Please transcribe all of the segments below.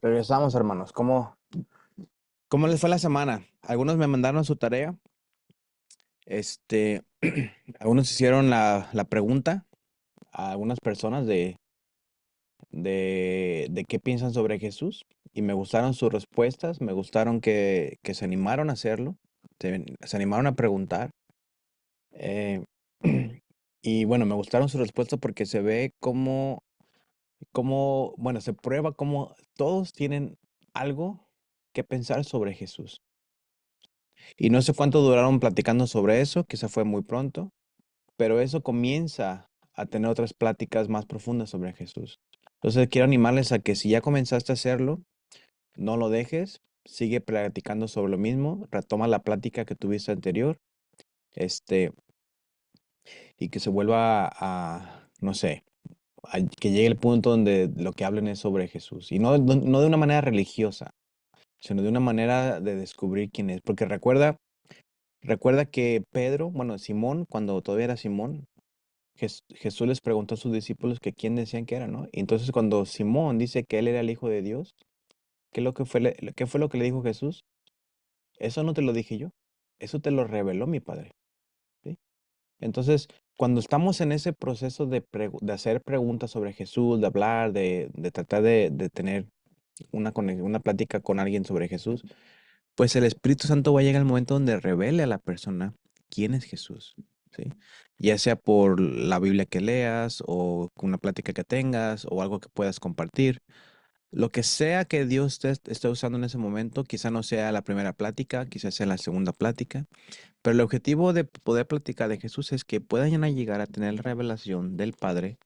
Regresamos, hermanos. ¿Cómo les fue la semana? Algunos me mandaron su tarea. Este, algunos hicieron la pregunta a algunas personas de qué piensan sobre Jesús. Y me gustaron sus respuestas. Me gustaron que se animaron a hacerlo. Se animaron a preguntar. eh, y bueno, me gustaron sus respuestas porque se ve bueno, se prueba cómo todos tienen algo que pensar sobre Jesús. Y no sé cuánto duraron platicando sobre eso, quizá fue muy pronto, pero eso comienza a tener otras pláticas más profundas sobre Jesús. Entonces quiero animarles a que si ya comenzaste a hacerlo, no lo dejes, sigue platicando sobre lo mismo, retoma la plática que tuviste anterior, este, y que se vuelva no sé, que llegue el punto donde lo que hablen es sobre Jesús. Y no de una manera religiosa, sino de una manera de descubrir quién es. Porque recuerda que Pedro, bueno, Simón, cuando todavía era Simón, Jesús les preguntó a sus discípulos que quién decían que era, ¿no? Y entonces cuando Simón dice que él era el Hijo de Dios, ¿qué fue lo que le dijo Jesús? Eso no te lo dije yo, eso te lo reveló mi Padre, ¿sí? Entonces, cuando estamos en ese proceso de hacer preguntas sobre Jesús, de hablar, de tratar de tener una plática con alguien sobre Jesús, pues el Espíritu Santo va a llegar al momento donde revele a la persona quién es Jesús, ¿sí? Ya sea por la Biblia que leas o una plática que tengas o algo que puedas compartir. Lo que sea que Dios esté usando en ese momento, quizá no sea la primera plática, quizá sea la segunda plática, pero el objetivo de poder platicar de Jesús es que puedan llegar a tener la revelación del Padre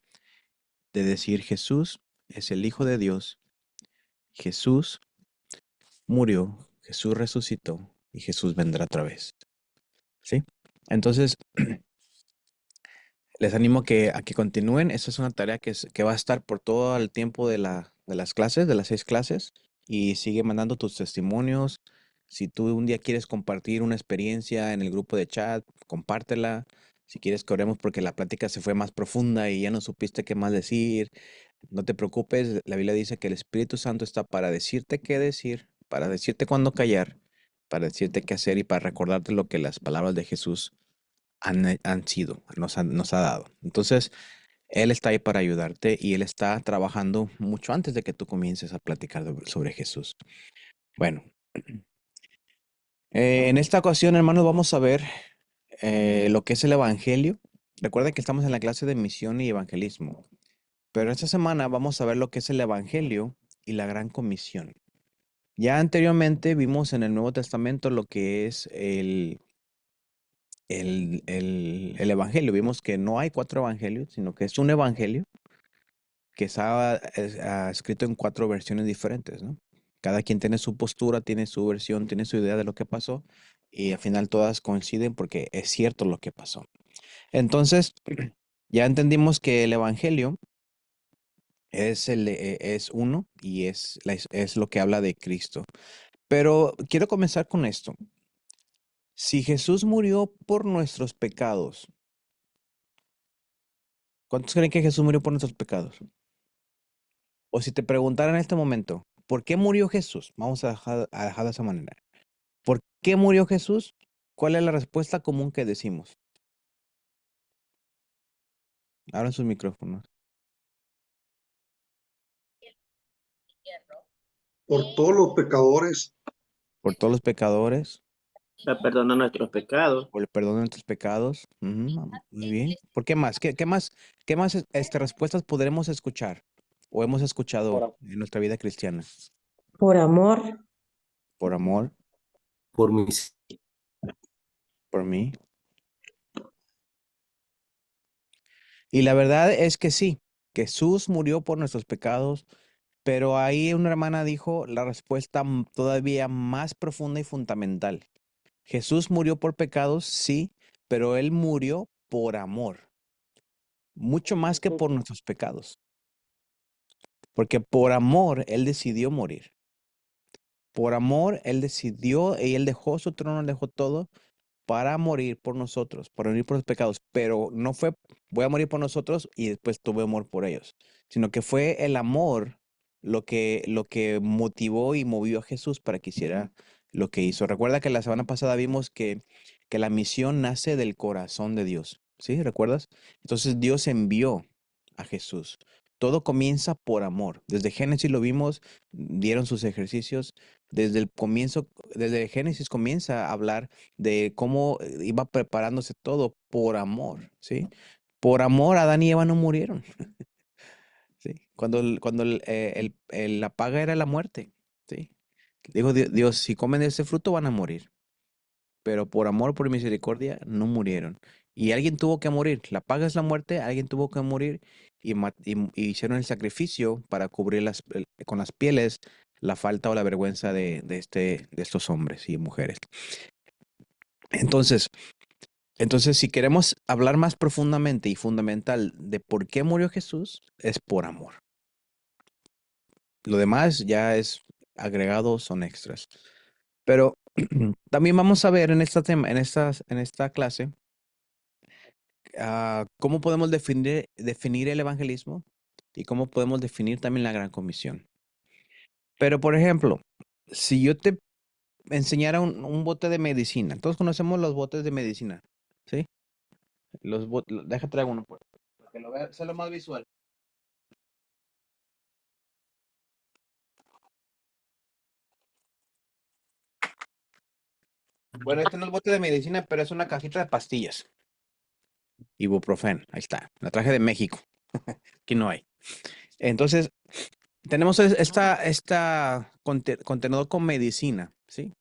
de decir Jesús es el Hijo de Dios, Jesús murió, Jesús resucitó y Jesús vendrá otra vez. ¿Sí? Entonces, les animo a que continúen. Esta es una tarea que va a estar por todo el tiempo de las clases, de las 6 clases. Y sigue mandando tus testimonios. Si tú un día quieres compartir una experiencia en el grupo de chat, compártela. Si quieres que oremos porque la plática se fue más profunda y ya no supiste qué más decir, no te preocupes. La Biblia dice que el Espíritu Santo está para decirte qué decir, para decirte cuándo callar, para decirte qué hacer y para recordarte lo que las palabras de Jesús han sido, nos ha dado. Entonces, Él está ahí para ayudarte y Él está trabajando mucho antes de que tú comiences a platicar sobre Jesús. Bueno, en esta ocasión, hermanos, vamos a ver lo que es el Evangelio. Recuerda que estamos en la clase de misión y evangelismo, pero esta semana vamos a ver lo que es el Evangelio y la gran comisión. Ya anteriormente vimos en el Nuevo Testamento lo que es el Evangelio. Vimos que no hay 4 evangelios, sino que es un evangelio que está escrito en 4 versiones diferentes, ¿no? Cada quien tiene su postura, tiene su versión, tiene su idea de lo que pasó y al final todas coinciden porque es cierto lo que pasó. Entonces, ya entendimos que el evangelio es uno y es lo que habla de Cristo. Pero quiero comenzar con esto. Si Jesús murió por nuestros pecados, ¿cuántos creen que Jesús murió por nuestros pecados? O si te preguntara en este momento, ¿por qué murió Jesús? Vamos a dejar de esa manera. ¿Por qué murió Jesús? ¿Cuál es la respuesta común que decimos? Abran sus micrófonos. Por todos los pecadores. Por todos los pecadores, Sea, perdona nuestros pecados. por el perdón de nuestros pecados. Muy bien. ¿Por qué más? Qué más respuestas podremos escuchar o hemos escuchado Por, en nuestra vida cristiana? Por amor, Por amor, por mis por mí. Y la verdad es que sí, Jesús murió por nuestros pecados. Pero ahí una hermana dijo la respuesta todavía más profunda y fundamental. Jesús murió por pecados, sí, pero Él murió por amor, mucho más que por nuestros pecados. Porque por amor Él decidió morir. Por amor Él decidió y Él dejó su trono, Él dejó todo para morir por nosotros, para morir por los pecados. Pero no fue, voy a morir por nosotros y después tuve amor por ellos, sino que fue el amor lo que motivó y movió a Jesús para que hiciera lo que hizo. Recuerda que la semana pasada vimos que la misión nace del corazón de Dios, ¿sí? ¿Recuerdas? Entonces Dios envió a Jesús. Todo comienza por amor. Desde Génesis lo vimos, dieron sus ejercicios. Desde el comienzo, desde Génesis comienza a hablar de cómo iba preparándose todo por amor, ¿sí? Por amor, Adán y Eva no murieron. ¿Sí? Cuando la paga era la muerte, ¿sí? Dijo Dios, si comen de ese fruto van a morir, pero por amor, por misericordia, no murieron. Y alguien tuvo que morir. La paga es la muerte, alguien tuvo que morir y hicieron el sacrificio para cubrir con las pieles la falta o la vergüenza de estos hombres y mujeres. Entonces, si queremos hablar más profundamente y fundamental de por qué murió Jesús, es por amor. Lo demás ya es agregado, son extras. Pero también vamos a ver en esta clase cómo podemos definir el evangelismo y cómo podemos definir también la gran comisión. Pero, por ejemplo, si yo te enseñara un bote de medicina, todos conocemos los botes de medicina, ¿sí? Deja traigo uno para que lo vea, sea lo más visual. Bueno, este no es el bote de medicina, pero es una cajita de pastillas. Ibuprofen, ahí está. La traje de México. Aquí no hay. Entonces, tenemos contenedor con medicina, ¿sí?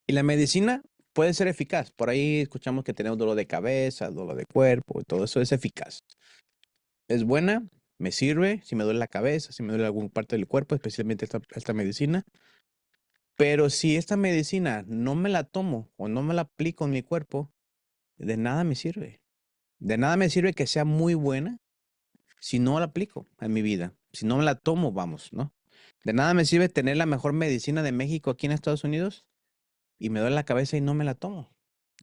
Y la medicina puede ser eficaz. Por ahí escuchamos que tenemos dolor de cabeza, dolor de cuerpo, y todo eso es eficaz. Es buena, me sirve, si me duele la cabeza, si me duele alguna parte del cuerpo, especialmente esta medicina. Pero si esta medicina no me la tomo o no me la aplico en mi cuerpo, de nada me sirve. De nada me sirve que sea muy buena si no la aplico en mi vida. Si no me la tomo, vamos, ¿no? De nada me sirve tener la mejor medicina de México aquí en Estados Unidos y me duele la cabeza y no me la tomo.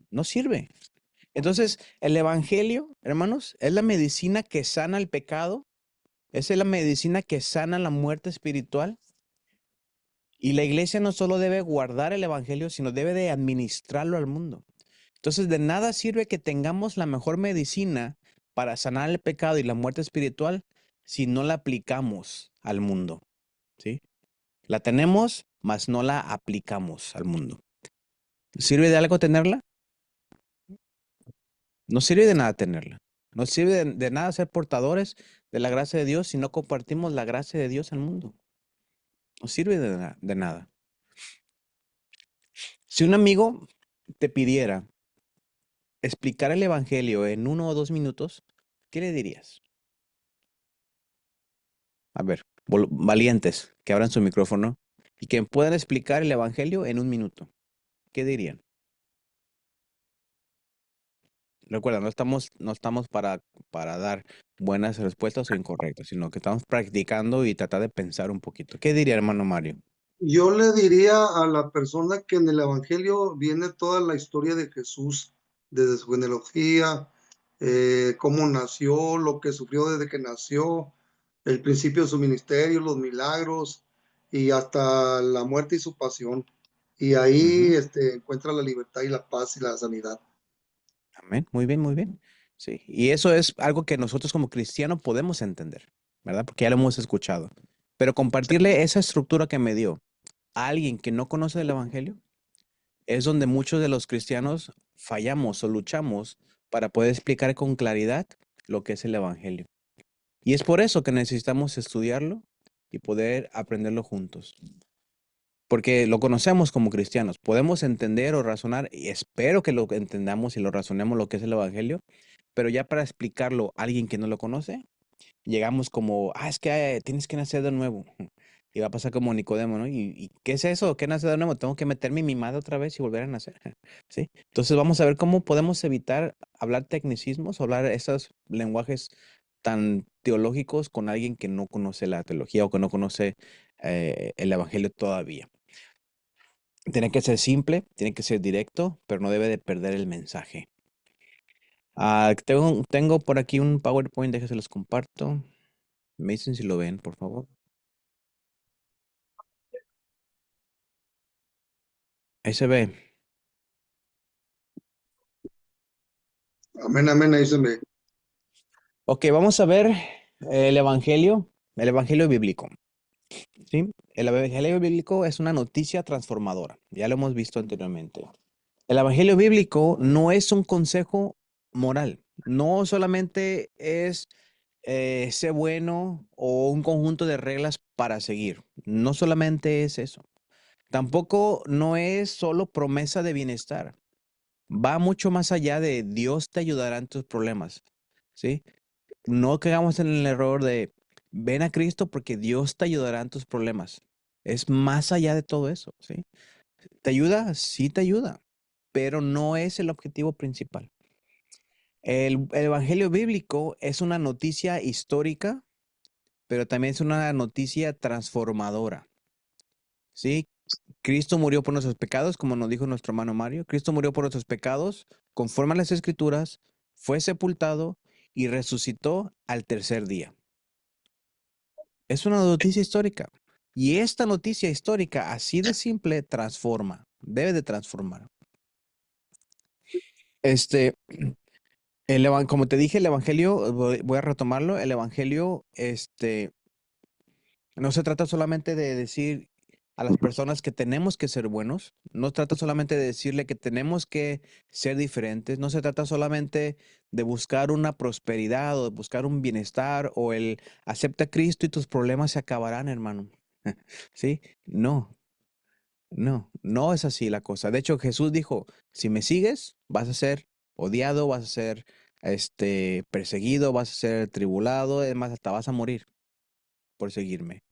No sirve. Entonces, el evangelio, hermanos, es la medicina que sana el pecado, es la medicina que sana la muerte espiritual. Y la iglesia no solo debe guardar el evangelio, sino debe de administrarlo al mundo. Entonces, de nada sirve que tengamos la mejor medicina para sanar el pecado y la muerte espiritual si no la aplicamos al mundo, ¿sí? La tenemos, mas no la aplicamos al mundo. ¿Sirve de algo tenerla? No sirve de nada tenerla. No sirve de nada ser portadores de la gracia de Dios si no compartimos la gracia de Dios al mundo. No sirve de nada. Si un amigo te pidiera explicar el evangelio en 1 o 2 minutos, ¿qué le dirías? A ver, valientes que abran su micrófono y que puedan explicar el evangelio en 1 minuto. ¿Qué dirían? Recuerda, no estamos para dar buenas respuestas o incorrectas, sino que estamos practicando y tratar de pensar un poquito. ¿Qué diría, hermano Mario? Yo le diría a la persona que en el Evangelio viene toda la historia de Jesús, desde su genealogía, cómo nació, lo que sufrió desde que nació, el principio de su ministerio, los milagros y hasta la muerte y su pasión. Y ahí Ujú. encuentra la libertad y la paz y la sanidad. Amén. Muy bien, muy bien. Sí. Y eso es algo que nosotros como cristianos podemos entender, ¿verdad? Porque ya lo hemos escuchado. Pero compartirle esa estructura que me dio a alguien que no conoce el evangelio es donde muchos de los cristianos fallamos o luchamos para poder explicar con claridad lo que es el evangelio. Y es por eso que necesitamos estudiarlo y poder aprenderlo juntos. Porque lo conocemos como cristianos, podemos entender o razonar, y espero que lo entendamos y lo razonemos lo que es el evangelio, pero ya para explicarlo a alguien que no lo conoce, llegamos como, es que tienes que nacer de nuevo. Y va a pasar como Nicodemo, ¿no? ¿Y qué es eso? ¿Qué nacer de nuevo? Tengo que meterme en mi madre otra vez y volver a nacer. ¿Sí? Entonces vamos a ver cómo podemos evitar hablar tecnicismos, hablar esos lenguajes tan teológicos con alguien que no conoce la teología o que no conoce el evangelio todavía. Tiene que ser simple, tiene que ser directo, pero no debe de perder el mensaje. Tengo por aquí un PowerPoint, déjense los comparto. Me dicen si lo ven, por favor. Ahí se ve. Amén, amén, ahí se me. Ok, vamos a ver el evangelio bíblico. ¿Sí? El evangelio bíblico es una noticia transformadora. Ya lo hemos visto anteriormente. El evangelio bíblico no es un consejo moral. No solamente es ser bueno o un conjunto de reglas para seguir. No solamente es eso. Tampoco no es solo promesa de bienestar. Va mucho más allá de Dios te ayudará en tus problemas. ¿Sí? No caigamos en el error de ven a Cristo porque Dios te ayudará en tus problemas. Es más allá de todo eso, ¿sí? ¿Te ayuda? Sí te ayuda, pero no es el objetivo principal. El evangelio bíblico es una noticia histórica, pero también es una noticia transformadora, ¿sí? Cristo murió por nuestros pecados, como nos dijo nuestro hermano Mario. Cristo murió por nuestros pecados, conforme a las Escrituras, fue sepultado y resucitó al tercer día. Es una noticia histórica. Y esta noticia histórica, así de simple, transforma. Debe de transformar. Este, como te dije, el evangelio, voy a retomarlo. El evangelio, no se trata solamente de decir a las personas que tenemos que ser buenos. No trata solamente de decirle que tenemos que ser diferentes. No se trata solamente de buscar una prosperidad o de buscar un bienestar o el acepta a Cristo y tus problemas se acabarán, hermano. ¿Sí? No, no es así la cosa. De hecho, Jesús dijo, si me sigues, vas a ser odiado, vas a ser perseguido, vas a ser tribulado, además hasta vas a morir por seguirme.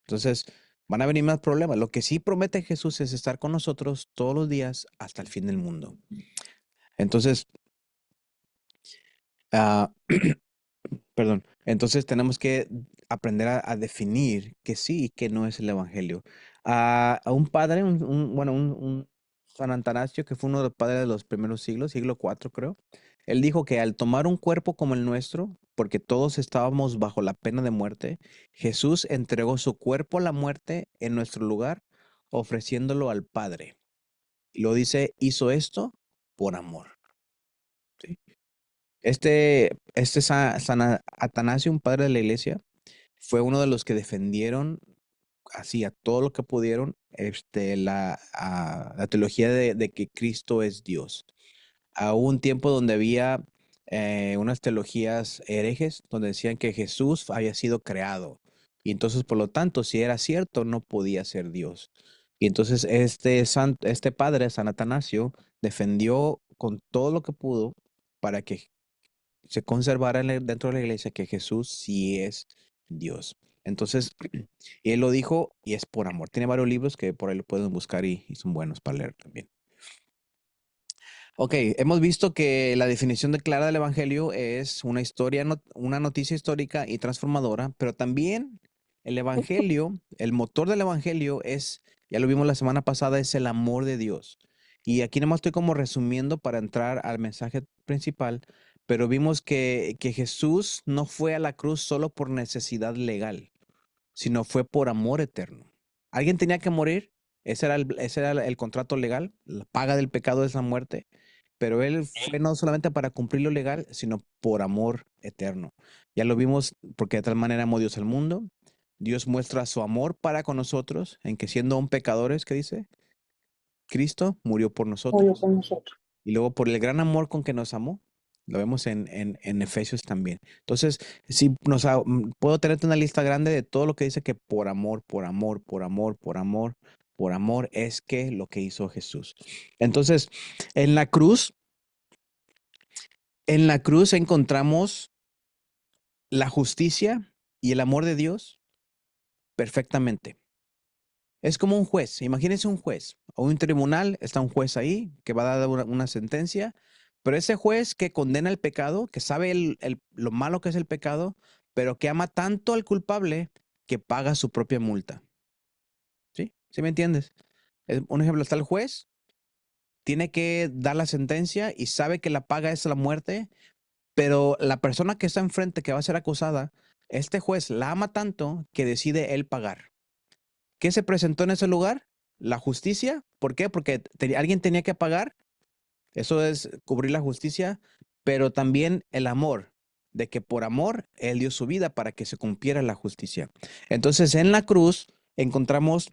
Entonces, van a venir más problemas. Lo que sí promete Jesús es estar con nosotros todos los días hasta el fin del mundo. Entonces, ah, perdón. Entonces tenemos que aprender a definir que sí y que no es el evangelio. A un padre, un San Atanasio, que fue uno de los padres de los primeros siglos, siglo IV creo, él dijo que al tomar un cuerpo como el nuestro, porque todos estábamos bajo la pena de muerte, Jesús entregó su cuerpo a la muerte en nuestro lugar, ofreciéndolo al Padre. Y lo dice, hizo esto por amor. ¿Sí? San Atanasio, un padre de la iglesia, fue uno de los que defendieron así a todo lo que pudieron la teología de que Cristo es Dios. Hubo un tiempo donde había unas teologías herejes donde decían que Jesús había sido creado y entonces por lo tanto si era cierto no podía ser Dios. Y entonces este padre, San Atanasio, defendió con todo lo que pudo para que se conservara dentro de la iglesia que Jesús sí es Dios. Entonces, y él lo dijo y es por amor. Tiene varios libros que por ahí lo pueden buscar y son buenos para leer también. Ok, hemos visto que la definición clara del Evangelio es una historia, una noticia histórica y transformadora, pero también el Evangelio, el motor del Evangelio es, ya lo vimos la semana pasada, es el amor de Dios. Y aquí nomás estoy como resumiendo para entrar al mensaje principal, pero vimos que Jesús no fue a la cruz solo por necesidad legal, sino fue por amor eterno. Alguien tenía que morir, ese era el contrato legal, la paga del pecado es la muerte, pero él fue no solamente para cumplir lo legal, sino por amor eterno. Ya lo vimos porque de tal manera amó Dios al mundo. Dios muestra su amor para con nosotros, en que siendo aún pecadores, ¿qué dice? Cristo murió por nosotros. Y luego por el gran amor con que nos amó, lo vemos en Efesios también. Entonces, si puedo tenerte una lista grande de todo lo que dice que por amor, por amor, por amor, por amor, por amor es que lo que hizo Jesús. Entonces, en la cruz, en la cruz encontramos la justicia y el amor de Dios perfectamente. Es como un juez, imagínense un juez o un tribunal, está un juez ahí que va a dar una sentencia, pero ese juez que condena el pecado, que sabe lo malo que es el pecado, pero que ama tanto al culpable que paga su propia multa. ¿Sí? ¿Sí me entiendes? Un ejemplo, está el juez, tiene que dar la sentencia y sabe que la paga es la muerte, pero la persona que está enfrente, que va a ser acusada, Este juez la ama tanto que decide él pagar. ¿Qué se presentó en ese lugar? La justicia. ¿Por qué? Porque alguien tenía que pagar. Eso es cubrir la justicia, pero también el amor, de que por amor Él dio su vida para que se cumpliera la justicia. Entonces en la cruz encontramos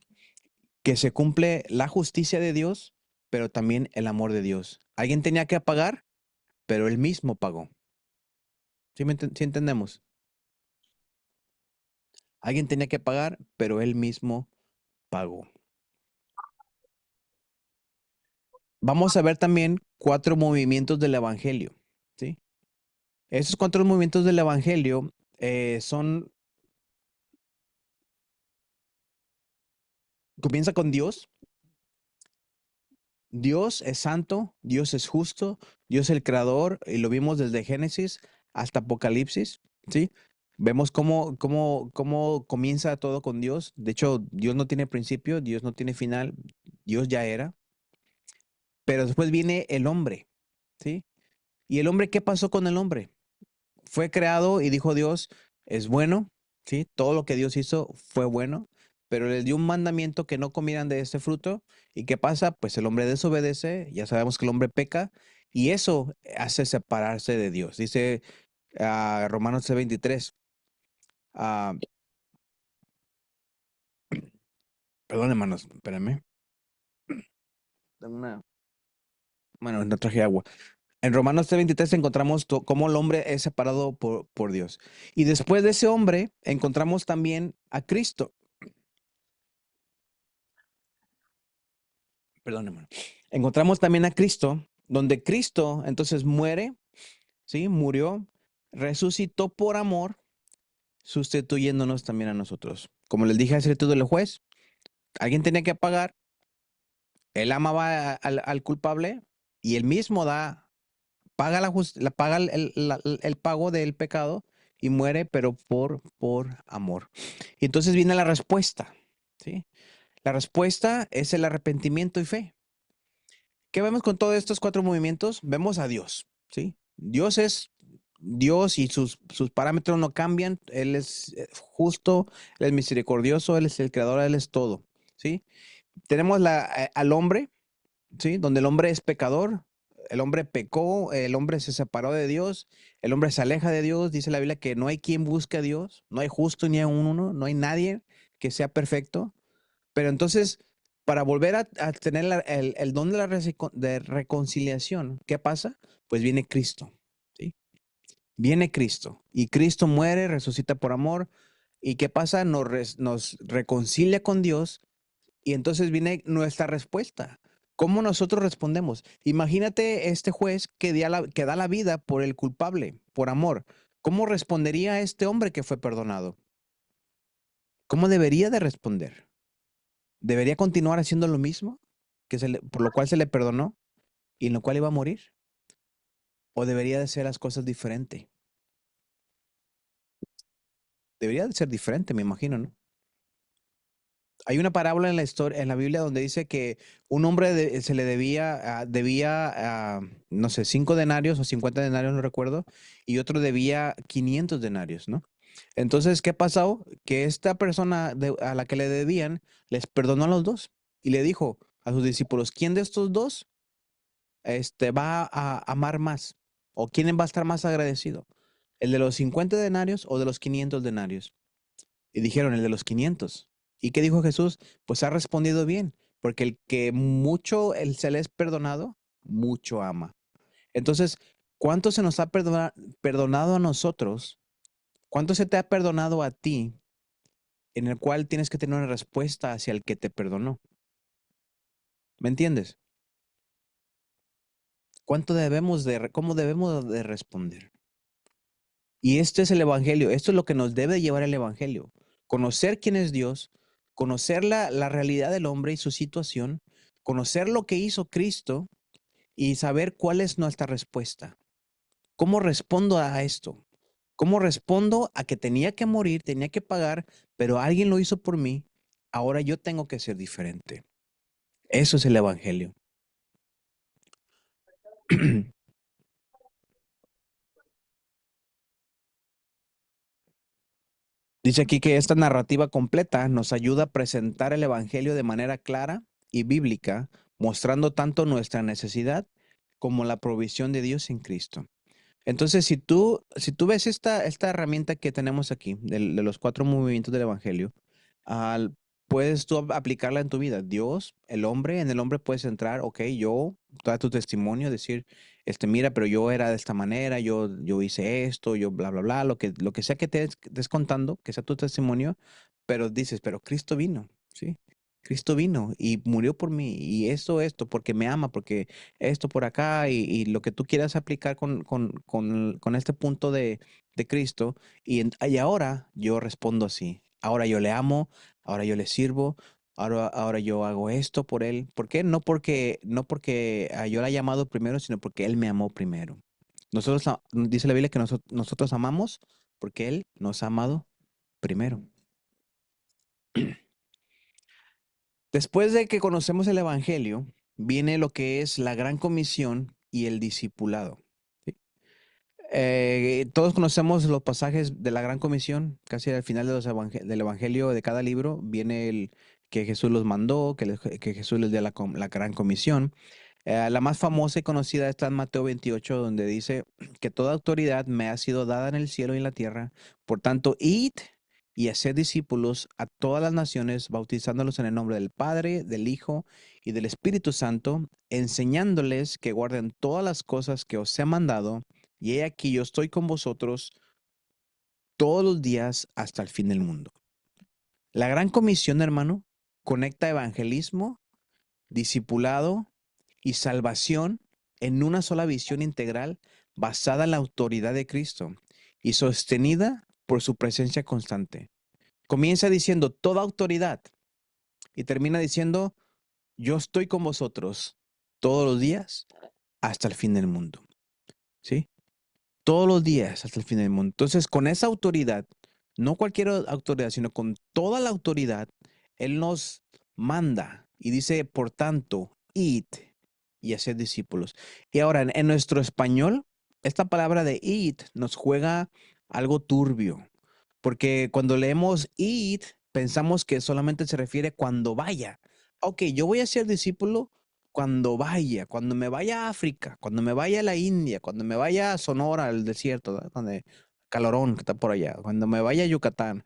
que se cumple la justicia de Dios, pero también el amor de Dios. Alguien tenía que pagar, pero Él mismo pagó. ¿Sí entendemos? Alguien tenía que pagar, pero Él mismo pagó. Vamos a ver también 4 movimientos del Evangelio, ¿sí? Esos 4 movimientos del Evangelio comienza con Dios. Dios es santo, Dios es justo, Dios es el creador, y lo vimos desde Génesis hasta Apocalipsis, ¿sí? Vemos cómo comienza todo con Dios. De hecho, Dios no tiene principio, Dios no tiene final, Dios ya era. Pero después viene el hombre, ¿sí? ¿Y el hombre qué pasó con el hombre? Fue creado y dijo Dios, es bueno, ¿sí? Todo lo que Dios hizo fue bueno, pero les dio un mandamiento que no comieran de ese fruto. ¿Y qué pasa? Pues el hombre desobedece, ya sabemos que el hombre peca y eso hace separarse de Dios. Dice Romanos 6:23. ah, Perdón, hermanos, espérame. Bueno, no traje agua. En Romanos 3:23 encontramos cómo el hombre es separado por Dios. Y después de ese hombre encontramos también a Cristo. Perdón, hermano. Encontramos también a Cristo, donde Cristo entonces muere, ¿sí? Murió, resucitó por amor, sustituyéndonos también a nosotros. Como les dije hace rato del juez, alguien tenía que pagar, él amaba al culpable y él mismo paga, paga el pago del pecado y muere, pero por amor. Y entonces viene la respuesta, ¿sí? La respuesta es el arrepentimiento y fe. ¿Qué vemos con todos estos 4 movimientos? Vemos a Dios, ¿sí? Dios es Dios y sus parámetros no cambian. Él es justo, Él es misericordioso, Él es el creador, Él es todo, ¿sí? Tenemos al hombre, ¿sí? Donde el hombre es pecador, el hombre pecó, el hombre se separó de Dios, el hombre se aleja de Dios. Dice la Biblia que no hay quien busque a Dios, no hay justo ni a uno, no hay nadie que sea perfecto. Pero entonces, para volver a tener el don de de reconciliación, ¿qué pasa? Pues viene Cristo, ¿sí? Viene Cristo y Cristo muere, resucita por amor. ¿Y qué pasa? Nos reconcilia con Dios y entonces viene nuestra respuesta. ¿Cómo nosotros respondemos? Imagínate este juez que da la vida por el culpable, por amor. ¿Cómo respondería este hombre que fue perdonado? ¿Cómo debería de responder? ¿Debería continuar haciendo lo mismo por lo cual se le perdonó y en lo cual iba a morir? ¿O debería de ser las cosas diferente? Debería de ser diferente, me imagino, ¿no? Hay una parábola en la historia, en la Biblia, donde dice que un hombre se le debía, no sé, 5 denarios o 50 denarios, no recuerdo, y otro debía 500 denarios, ¿no? Entonces, ¿qué pasó? Que esta persona a la que le debían les perdonó a los dos y le dijo a sus discípulos, ¿quién de estos dos va a amar más? ¿O quién va a estar más agradecido? ¿El de los 50 denarios o de los 500 denarios? Y dijeron, el de los 500. ¿Y qué dijo Jesús? Pues ha respondido bien, porque el que mucho se le es perdonado, mucho ama. Entonces, ¿cuánto se nos ha perdonado a nosotros? ¿Cuánto se te ha perdonado a ti en el cual tienes que tener una respuesta hacia el que te perdonó? ¿Me entiendes? ¿Cómo debemos de responder? Y este es el Evangelio, esto es lo que nos debe llevar el Evangelio. Conocer quién es Dios, conocer la realidad del hombre y su situación, conocer lo que hizo Cristo y saber cuál es nuestra respuesta. ¿Cómo respondo a esto? ¿Cómo respondo a que tenía que morir, tenía que pagar, pero alguien lo hizo por mí? Ahora yo tengo que ser diferente. Eso es el Evangelio. Dice aquí que esta narrativa completa nos ayuda a presentar el Evangelio de manera clara y bíblica, mostrando tanto nuestra necesidad como la provisión de Dios en Cristo. Entonces, si tú ves esta herramienta que tenemos aquí, de los 4 movimientos del Evangelio, al- puedes tú aplicarla en tu vida. Dios, el hombre, en el hombre puedes entrar, ok, yo, dar tu testimonio, decir, mira, pero yo era de esta manera, yo hice esto, yo bla, bla, bla, lo que sea que te estés contando, que sea tu testimonio, pero dices, pero Cristo vino, ¿sí? Cristo vino y murió por mí, y esto, porque me ama, porque esto por acá, y lo que tú quieras aplicar con este punto de Cristo, y ahora yo respondo así. Ahora yo le amo, ahora yo le sirvo, ahora yo hago esto por él. ¿Por qué? No porque yo la he llamado primero, sino porque él me amó primero. Dice la Biblia que nosotros amamos porque él nos ha amado primero. Después de que conocemos el Evangelio, viene lo que es la gran comisión y el discipulado. ¿Sí? Todos conocemos los pasajes de la Gran Comisión, casi al final del Evangelio de cada libro viene el que Jesús los mandó, que Jesús les dio la Gran Comisión. La más famosa y conocida está en Mateo 28, donde dice que toda autoridad me ha sido dada en el cielo y en la tierra. Por tanto, id y haced discípulos a todas las naciones, bautizándolos en el nombre del Padre, del Hijo y del Espíritu Santo, enseñándoles que guarden todas las cosas que os he mandado. Y he aquí yo estoy con vosotros todos los días hasta el fin del mundo. La gran comisión, hermano, conecta evangelismo, discipulado y salvación en una sola visión integral basada en la autoridad de Cristo y sostenida por su presencia constante. Comienza diciendo toda autoridad y termina diciendo yo estoy con vosotros todos los días hasta el fin del mundo. ¿Sí? Todos los días hasta el fin del mundo. Entonces, con esa autoridad, no cualquier autoridad, sino con toda la autoridad, Él nos manda y dice, por tanto, id y haced discípulos. Y ahora, en nuestro español, esta palabra de id nos juega algo turbio, porque cuando leemos id, pensamos que solamente se refiere cuando vaya. Ok, yo voy a ser discípulo cuando vaya, cuando me vaya a África, cuando me vaya a la India, cuando me vaya a Sonora, al desierto, ¿verdad? Donde Calorón, que está por allá, cuando me vaya a Yucatán,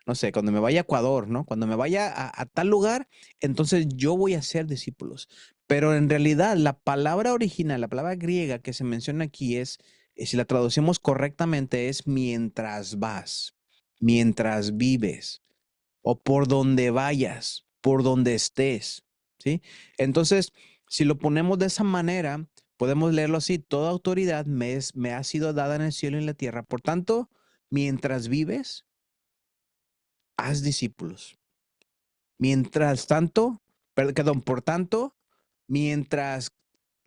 no sé, cuando me vaya a Ecuador, ¿no? Cuando me vaya a tal lugar, entonces yo voy a ser discípulos. Pero en realidad la palabra original, la palabra griega que se menciona aquí es, si la traducimos correctamente, es mientras vas, mientras vives o por donde vayas, por donde estés, ¿sí? Entonces, si lo ponemos de esa manera, podemos leerlo así, toda autoridad me ha sido dada en el cielo y en la tierra. Por tanto, mientras vives, haz discípulos. Mientras tanto, perdón, por tanto, mientras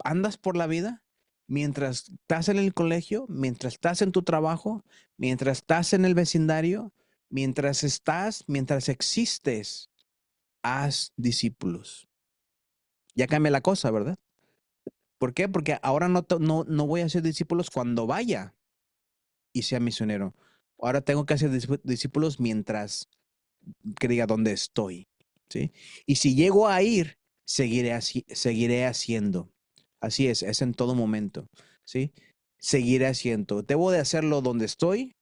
andas por la vida, mientras estás en el colegio, mientras estás en tu trabajo, mientras estás en el vecindario, mientras existes, haz discípulos. Ya cambia la cosa, ¿verdad? ¿Por qué? Porque ahora no voy a hacer discípulos cuando vaya y sea misionero. Ahora tengo que hacer discípulos mientras que diga dónde estoy, ¿sí? Y si llego a ir, seguiré haciendo. Así es en todo momento, ¿sí? Seguiré haciendo. Debo de hacerlo donde estoy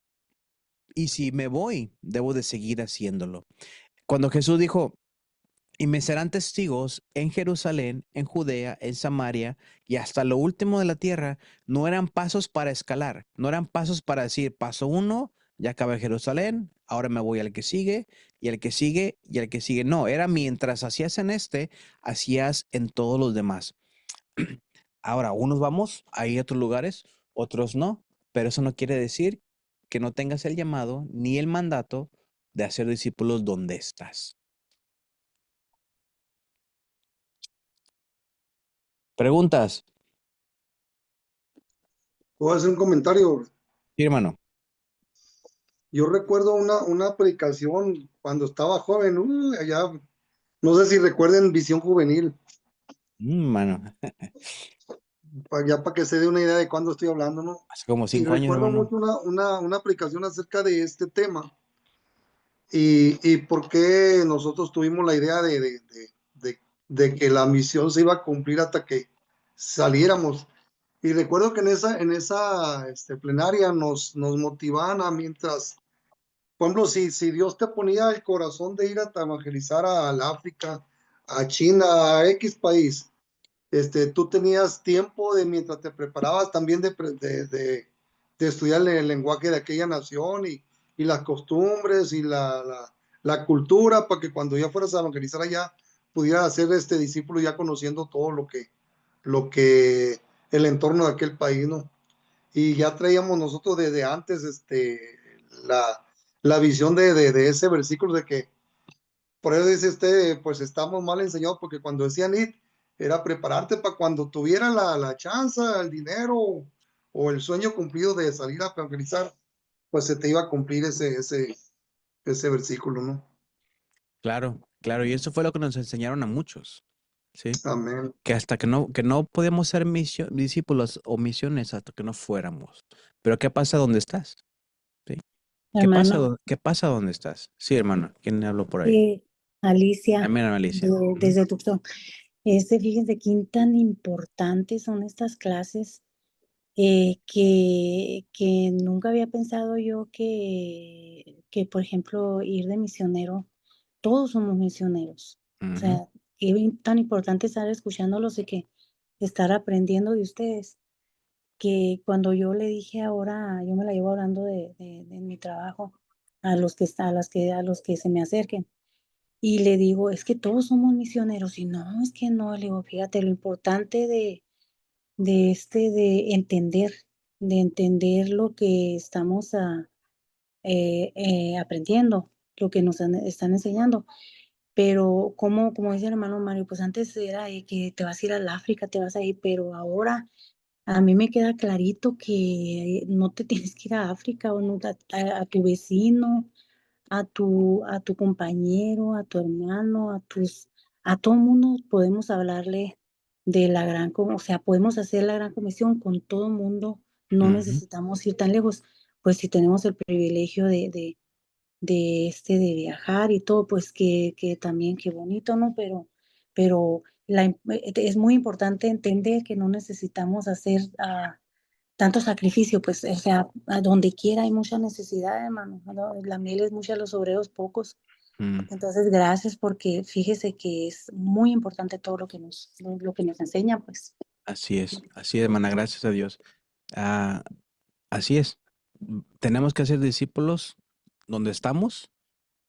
y si me voy, debo de seguir haciéndolo. Cuando Jesús dijo, y me serán testigos en Jerusalén, en Judea, en Samaria y hasta lo último de la tierra, no eran pasos para escalar, no eran pasos para decir, paso uno, ya acabé Jerusalén, ahora me voy al que sigue, y al que sigue, y al que sigue. No, era mientras hacías en hacías en todos los demás. Ahora, unos vamos a ir a otros lugares, otros no, pero eso no quiere decir que no tengas el llamado ni el mandato de hacer discípulos donde estás. Preguntas, Voy a hacer un comentario. sí, hermano. Yo recuerdo una predicación cuando estaba joven, allá, no sé si recuerden Visión Juvenil, Mano, ya para que se dé una idea de cuándo estoy hablando, ¿no? hace como Y 5 años, recuerdo hermano. mucho una predicación acerca de este tema. y por qué nosotros tuvimos la idea de que la misión se iba a cumplir hasta que saliéramos. Y recuerdo que en esa plenaria nos motivaban a mientras, por ejemplo, si Dios te ponía el corazón de ir a evangelizar al África, a China, a X país, tú tenías tiempo de mientras te preparabas también de estudiar el lenguaje de aquella nación y las costumbres y la cultura para que cuando ya fueras a evangelizar allá pudieras hacer este discípulo ya conociendo todo lo que el entorno de aquel país, ¿no? Y ya traíamos nosotros desde antes la, la visión de ese versículo de que por eso dice usted, pues estamos mal enseñados porque cuando decían ir, era prepararte para cuando tuviera la chance, el dinero o el sueño cumplido de salir a evangelizar, pues se te iba a cumplir ese versículo, ¿no? Claro, claro, y eso fue lo que nos enseñaron a muchos, ¿sí? Amén. Que hasta que no podemos ser discípulos o misiones hasta que no fuéramos. Pero ¿qué pasa donde estás? ¿Sí? ¿Qué pasa, Hermano, qué pasa donde estás? Sí, hermano, ¿quién habló por ahí? Alicia, Amén, Alicia. Ujú. desde Tucson. Fíjense qué tan importantes son estas clases, que nunca había pensado yo que, por ejemplo, ir de misionero, todos somos misioneros. O Ujú, sea, tan importante estar escuchándolos y que estar aprendiendo de ustedes, que cuando yo le dije ahora, yo me la llevo hablando de mi trabajo, a los que se me acerquen. Y le digo: "Es que todos somos misioneros", y no, es que no, le digo: "Fíjate lo importante de entender lo que estamos, aprendiendo, lo que nos están enseñando". Pero como dice el hermano Mario, pues antes era de que te vas a ir al África, te vas a ir, pero ahora a mí me queda clarito que no te tienes que ir a África o no a tu vecino, a tu compañero, a tu hermano, a todo mundo podemos hablarle de la gran co o sea, podemos hacer la gran comisión con todo mundo, no ujú. necesitamos ir tan lejos. Pues si tenemos el privilegio de viajar y todo, pues que también qué bonito, ¿no? Pero es muy importante entender que no necesitamos hacer, tanto sacrificio, pues, o sea, a donde quiera hay mucha necesidad, hermano, ¿no? La miel es mucha, los obreros pocos. Mm, Entonces, gracias, porque fíjese que es muy importante todo lo que nos enseña, pues. así es, hermana, gracias a Dios. Ah, así es. Tenemos que hacer discípulos donde estamos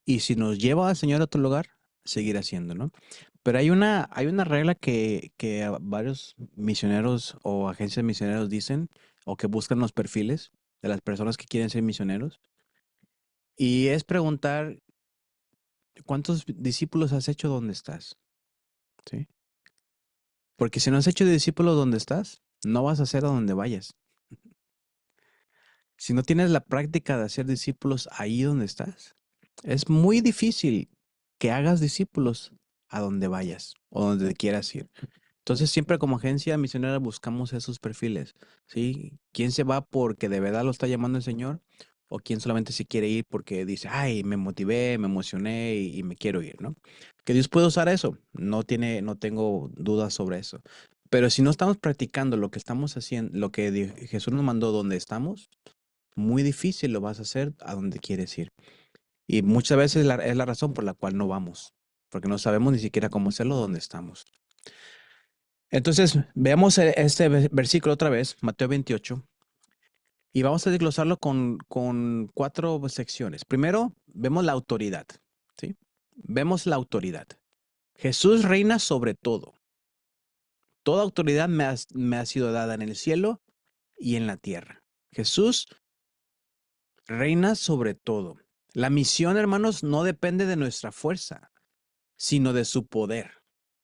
y si nos lleva al Señor a otro lugar, seguir haciendo, ¿no? Pero hay una regla que varios misioneros o agencias misioneros dicen o que buscan los perfiles de las personas que quieren ser misioneros y es preguntar cuántos discípulos has hecho donde estás, ¿sí? Porque si no has hecho discípulos donde estás, no vas a hacer a donde vayas. Si no tienes la práctica de hacer discípulos ahí donde estás, es muy difícil que hagas discípulos a donde vayas o donde quieras ir. Entonces, siempre como agencia misionera buscamos esos perfiles, ¿sí? ¿Quién se va porque de verdad lo está llamando el Señor? ¿O quién solamente se quiere ir porque dice, ay, me motivé, me emocioné y me quiero ir, ¿no? Que Dios puede usar eso, no tengo dudas sobre eso. Pero si no estamos practicando lo que estamos haciendo, lo que Jesús nos mandó donde estamos, muy difícil lo vas a hacer a donde quieres ir. Y muchas veces es la razón por la cual no vamos, porque no sabemos ni siquiera cómo hacerlo donde estamos. Entonces, veamos este versículo otra vez, Mateo 28, y vamos a desglosarlo con cuatro secciones. Primero, vemos la autoridad, ¿sí? Vemos la autoridad. Jesús reina sobre todo. Toda autoridad me ha sido dada en el cielo y en la tierra. Jesús reina sobre todo. La misión, hermanos, no depende de nuestra fuerza, sino de su poder.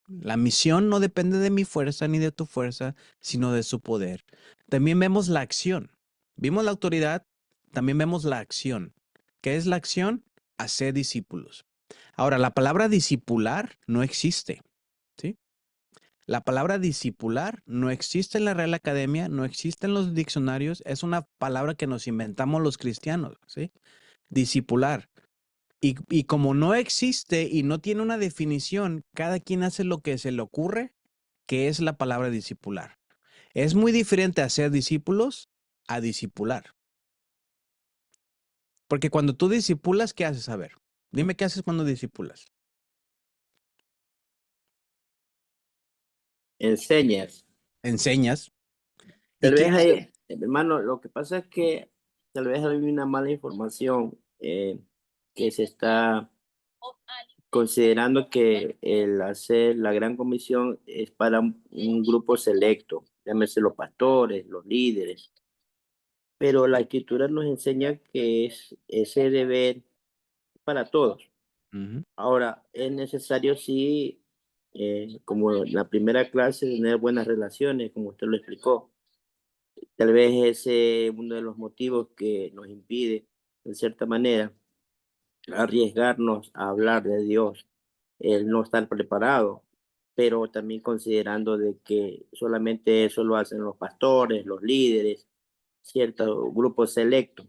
La misión no depende de mi fuerza ni de tu fuerza, sino de su poder. También vemos la acción. Vimos la autoridad, también vemos la acción. ¿Qué es la acción? Hacer discípulos. Ahora, la palabra discipular no existe, ¿sí? La palabra discipular no existe en la Real Academia, no existe en los diccionarios, es una palabra que nos inventamos los cristianos, ¿sí? Discipular. Y como no existe y no tiene una definición, cada quien hace lo que se le ocurre, que es la palabra discipular. Es muy diferente hacer discípulos a discipular. Porque cuando tú discipulas, ¿qué haces? A ver, dime qué haces cuando discipulas. Enseñas. Enseñas. ¿Y Tal qué vez haces? hay, hermano, lo que pasa es que tal vez hay una mala información que se está considerando que el hacer la gran comisión es para un grupo selecto, llámese los pastores, los líderes, pero la escritura nos enseña que es ese deber para todos. Ujú, Ahora, es necesario sí, como la primera clase, tener buenas relaciones, como usted lo explicó. Tal vez ese es uno de los motivos que nos impide, en cierta manera, arriesgarnos a hablar de Dios, el no estar preparado, pero también considerando de que solamente eso lo hacen los pastores, los líderes, cierto grupo selecto.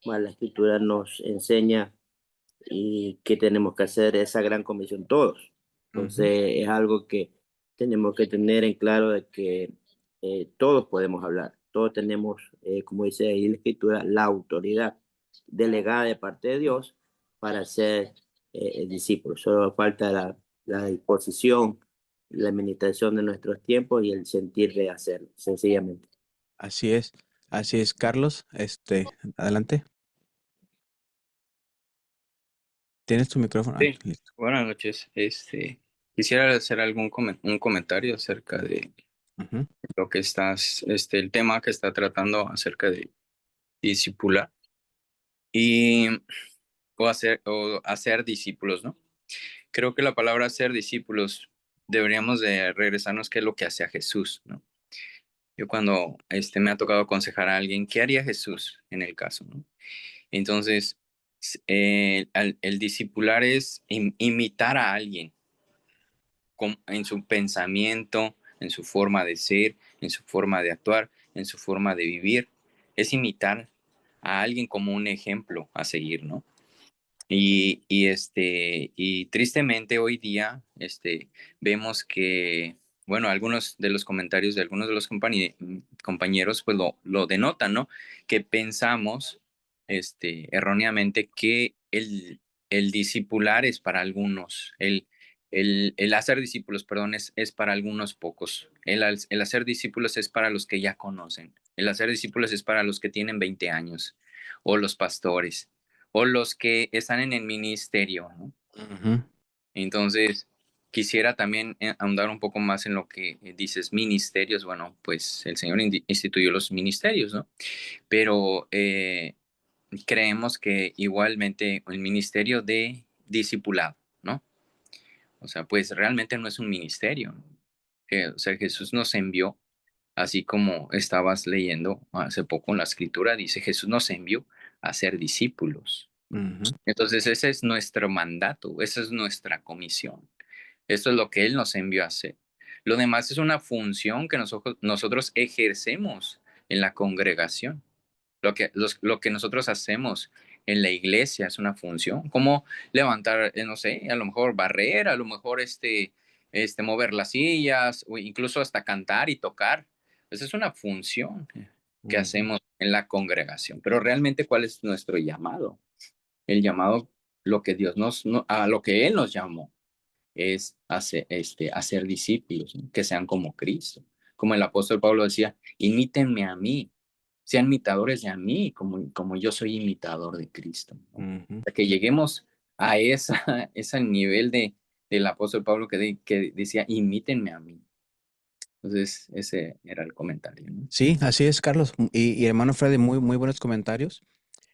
Bueno, la escritura nos enseña y que tenemos que hacer esa gran comisión todos. ujú. Entonces es algo que tenemos que tener en claro de que todos podemos hablar, todos tenemos, como dice ahí la escritura, la autoridad delegada de parte de Dios para ser discípulos. Solo falta la disposición, la administración de nuestros tiempos y el sentir de hacerlo, sencillamente. Así es. Así es, Carlos. Adelante. ¿Tienes tu micrófono? Ah, Sí, listo. buenas noches. Quisiera hacer un comentario acerca de Ujú, lo que el tema que está tratando acerca de discipular y o hacer discípulos, ¿no? Creo que la palabra hacer discípulos deberíamos de regresarnos qué es lo que hacía Jesús, ¿no? Yo cuando me ha tocado aconsejar a alguien, ¿qué haría Jesús en el caso, ¿no? Entonces, el discipular es imitar a alguien en su pensamiento, en su forma de ser, en su forma de actuar, en su forma de vivir. Es imitar a alguien como un ejemplo a seguir, ¿no? Y tristemente hoy día vemos que, bueno, algunos de los comentarios de algunos de los compañeros pues lo denotan, ¿no? Que pensamos erróneamente que el discipular es para algunos, el hacer discípulos, perdón, es para algunos pocos. El hacer discípulos es para los que ya conocen. El hacer discípulos es para los que tienen 20 años o los pastores o los que están en el ministerio, ¿no? ujú. Entonces, quisiera también ahondar un poco más en lo que dices, ministerios. Bueno, pues el Señor instituyó los ministerios, ¿no? Pero creemos que igualmente el ministerio de discipulado, ¿no? O sea, pues realmente no es un ministerio, ¿no? O sea, Jesús nos envió, así como estabas leyendo hace poco en la escritura, dice, Jesús nos envió a ser discípulos. Ujú, Entonces, ese es nuestro mandato, esa es nuestra comisión. Esto es lo que Él nos envió a hacer. Lo demás es una función que nosotros ejercemos en la congregación. Lo que nosotros hacemos en la iglesia es una función, como levantar, no sé, a lo mejor barrer, a lo mejor mover las sillas, o incluso hasta cantar y tocar. Esa es una función que ujú, hacemos en la congregación. Pero realmente, ¿cuál es nuestro llamado? El llamado, lo que Dios a lo que Él nos llamó es hacer discípulos, ¿no? Que sean como Cristo. Como el apóstol Pablo decía, imítenme a mí, sean imitadores de a mí, como yo soy imitador de Cristo, ¿no? ujú. O sea, que lleguemos a ese nivel del apóstol Pablo que decía, imítenme a mí. Entonces, ese era el comentario, ¿no? Sí, así es, Carlos. Y hermano Freddy, muy, muy buenos comentarios.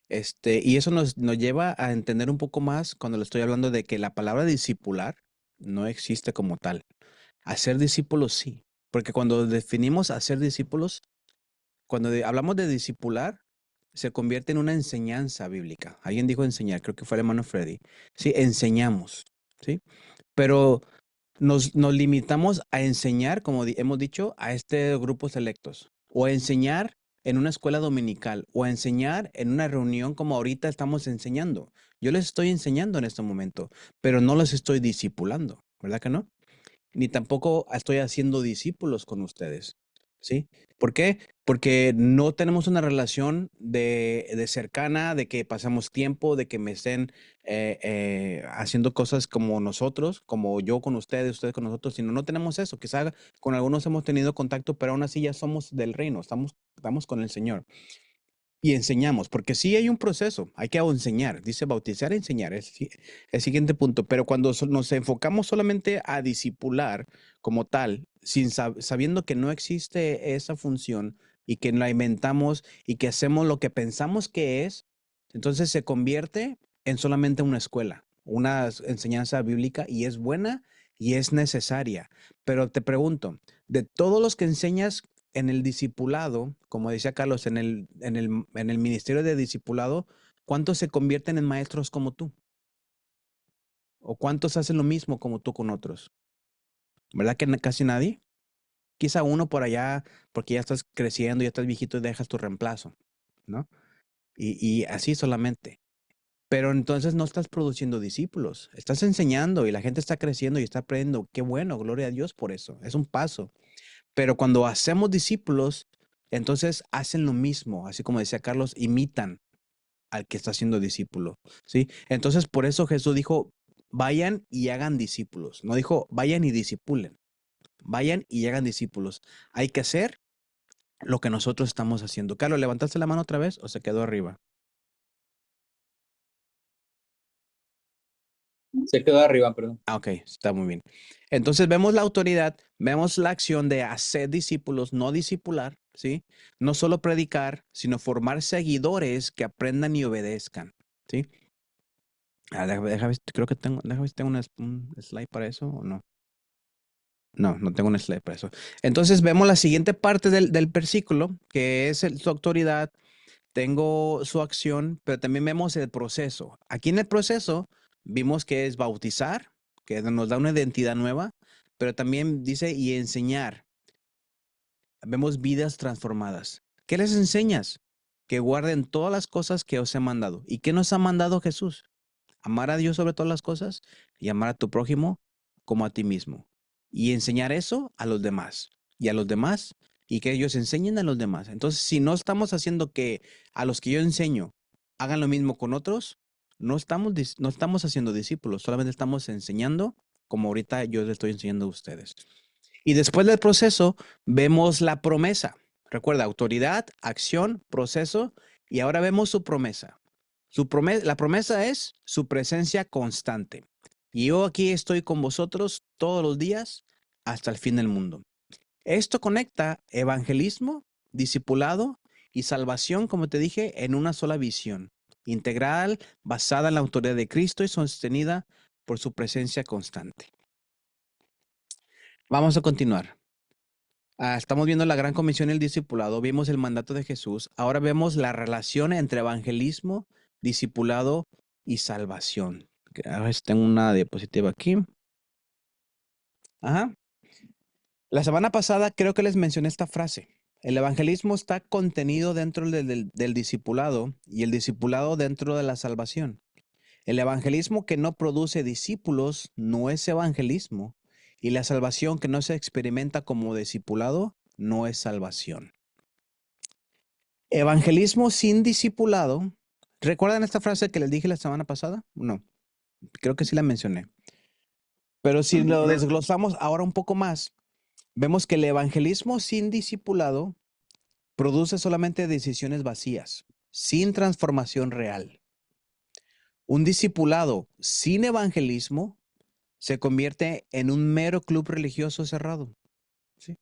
Y eso nos lleva a entender un poco más cuando le estoy hablando de que la palabra discipular no existe como tal. Hacer discípulos sí, porque cuando definimos hacer discípulos, cuando hablamos de discipular, se convierte en una enseñanza bíblica. Alguien dijo enseñar, creo que fue el hermano Freddy. Sí, enseñamos, ¿sí? Pero nos limitamos a enseñar, como hemos dicho, a este grupo selectos o a enseñar en una escuela dominical o a enseñar en una reunión como ahorita estamos enseñando. Yo les estoy enseñando en este momento, pero no los estoy discipulando, ¿verdad que no? Ni tampoco estoy haciendo discípulos con ustedes, ¿sí? ¿Por qué? Porque no tenemos una relación de cercana, de que pasamos tiempo, de que me estén haciendo cosas como nosotros, como yo con ustedes con nosotros, sino no tenemos eso. Quizá con algunos hemos tenido contacto, pero aún así ya somos del reino, estamos con el Señor. Y enseñamos, porque sí hay un proceso, hay que enseñar, dice bautizar, enseñar, es el siguiente punto, pero cuando nos enfocamos solamente a discipular como tal, sabiendo que no existe esa función y que la inventamos y que hacemos lo que pensamos que es, entonces se convierte en solamente una escuela, una enseñanza bíblica y es buena y es necesaria. Pero te pregunto, de todos los que enseñas en el discipulado, como decía Carlos, en el ministerio de discipulado, ¿cuántos se convierten en maestros como tú? ¿O cuántos hacen lo mismo como tú con otros? ¿Verdad que casi nadie? Quizá uno por allá, porque ya estás creciendo, ya estás viejito y dejas tu reemplazo, ¿no? Y así solamente. Pero entonces no estás produciendo discípulos, estás enseñando y la gente está creciendo y está aprendiendo. Qué bueno, gloria a Dios por eso. Es un paso. Pero cuando hacemos discípulos, entonces hacen lo mismo, así como decía Carlos, imitan al que está haciendo discípulo, ¿sí? Entonces por eso Jesús dijo, vayan y hagan discípulos. No dijo, vayan y discipulen, vayan y hagan discípulos. Hay que hacer lo que nosotros estamos haciendo. Carlos, ¿levantaste la mano otra vez o se quedó arriba? Se quedó arriba, perdón. Ah, ok, está muy bien. Entonces vemos la autoridad, vemos la acción de hacer discípulos, no discipular, ¿sí? No solo predicar, sino formar seguidores que aprendan y obedezcan, ¿sí? Déjame, creo que déjame ver si tengo un slide para eso o no. No, no tengo un slide para eso. Entonces vemos la siguiente parte del versículo, que es su autoridad, tengo su acción, pero también vemos el proceso. Aquí en el proceso vimos que es bautizar, que nos da una identidad nueva, pero también dice y enseñar. Vemos vidas transformadas. ¿Qué les enseñas? Que guarden todas las cosas que os he mandado. ¿Y qué nos ha mandado Jesús? Amar a Dios sobre todas las cosas y amar a tu prójimo como a ti mismo. Y enseñar eso a los demás y a los demás y que ellos enseñen a los demás. Entonces, si no estamos haciendo que a los que yo enseño hagan lo mismo con otros, no estamos haciendo discípulos, solamente estamos enseñando como ahorita yo les estoy enseñando a ustedes. Y después del proceso vemos la promesa. Recuerda, autoridad, acción, proceso y ahora vemos su promesa. La promesa es su presencia constante. Y yo aquí estoy con vosotros todos los días hasta el fin del mundo. Esto conecta evangelismo, discipulado y salvación, como te dije, en una sola visión, integral, basada en la autoridad de Cristo y sostenida por su presencia constante. Vamos a continuar. Estamos viendo la gran comisión y el discipulado, vimos el mandato de Jesús, ahora vemos la relación entre evangelismo, discipulado y salvación. A ver si tengo una diapositiva aquí. Ajá. La semana pasada creo que les mencioné esta frase. El evangelismo está contenido dentro del discipulado y el discipulado dentro de la salvación. El evangelismo que no produce discípulos no es evangelismo y la salvación que no se experimenta como discipulado no es salvación. Evangelismo sin discipulado. ¿Recuerdan esta frase que les dije la semana pasada? No, creo que sí la mencioné. Pero si lo desglosamos ahora un poco más, vemos que el evangelismo sin discipulado produce solamente decisiones vacías, sin transformación real. Un discipulado sin evangelismo se convierte en un mero club religioso cerrado. ¿Sí?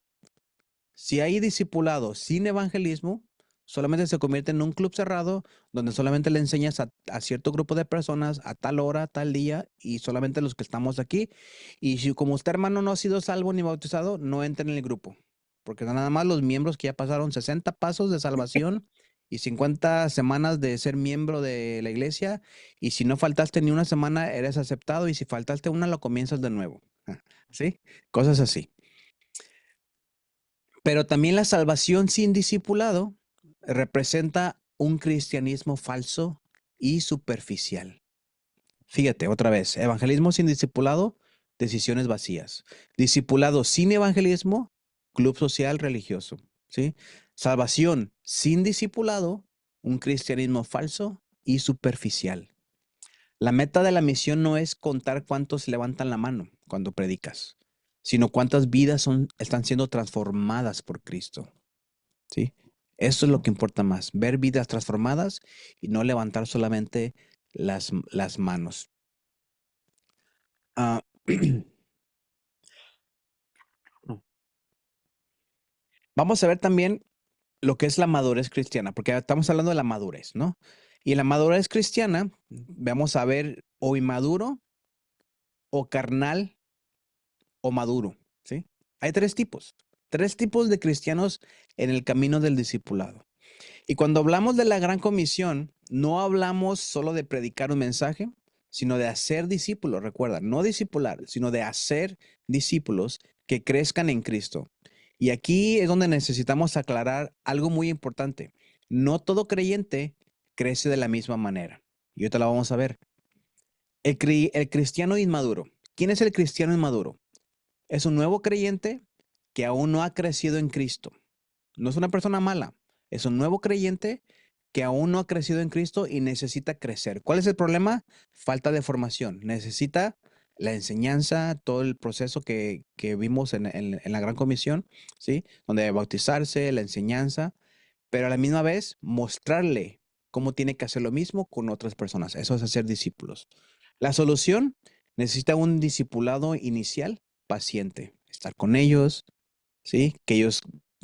Si hay discipulado sin evangelismo, solamente se convierte en un club cerrado donde solamente le enseñas a cierto grupo de personas a tal hora, tal día y solamente los que estamos aquí. Y si como usted hermano no ha sido salvo ni bautizado, no entra en el grupo. Porque nada más los miembros que ya pasaron 60 pasos de salvación y 50 semanas de ser miembro de la iglesia. Y si no faltaste ni una semana, eres aceptado. Y si faltaste una, lo comienzas de nuevo. ¿Sí? Cosas así. Pero también la salvación sin discipulado representa un cristianismo falso y superficial. Fíjate, otra vez, evangelismo sin discipulado, decisiones vacías. Discipulado sin evangelismo, club social religioso, ¿sí? Salvación sin discipulado, un cristianismo falso y superficial. La meta de la misión no es contar cuántos levantan la mano cuando predicas, sino cuántas vidas están siendo transformadas por Cristo, ¿sí? Eso es lo que importa más, ver vidas transformadas y no levantar solamente las manos. Ah, vamos a ver también lo que es la madurez cristiana, porque estamos hablando de la madurez, ¿no? Y en la madurez cristiana, vamos a ver o inmaduro, o carnal, o maduro, ¿sí? Hay tres tipos de cristianos en el camino del discipulado. Y cuando hablamos de la gran comisión, no hablamos solo de predicar un mensaje, sino de hacer discípulos, recuerda, no discipular, sino de hacer discípulos que crezcan en Cristo. Y aquí es donde necesitamos aclarar algo muy importante. No todo creyente crece de la misma manera. Y ahorita la vamos a ver. El cristiano inmaduro. ¿Quién es el cristiano inmaduro? Es un nuevo creyente que aún no ha crecido en Cristo. No es una persona mala, es un nuevo creyente que aún no ha crecido en Cristo y necesita crecer. ¿Cuál es el problema? Falta de formación. Necesita la enseñanza, todo el proceso que vimos en la Gran Comisión, ¿sí? Donde bautizarse, la enseñanza, pero a la misma vez mostrarle cómo tiene que hacer lo mismo con otras personas. Eso es hacer discípulos. La solución necesita un discipulado inicial paciente, estar con ellos, ¿sí? Que ellos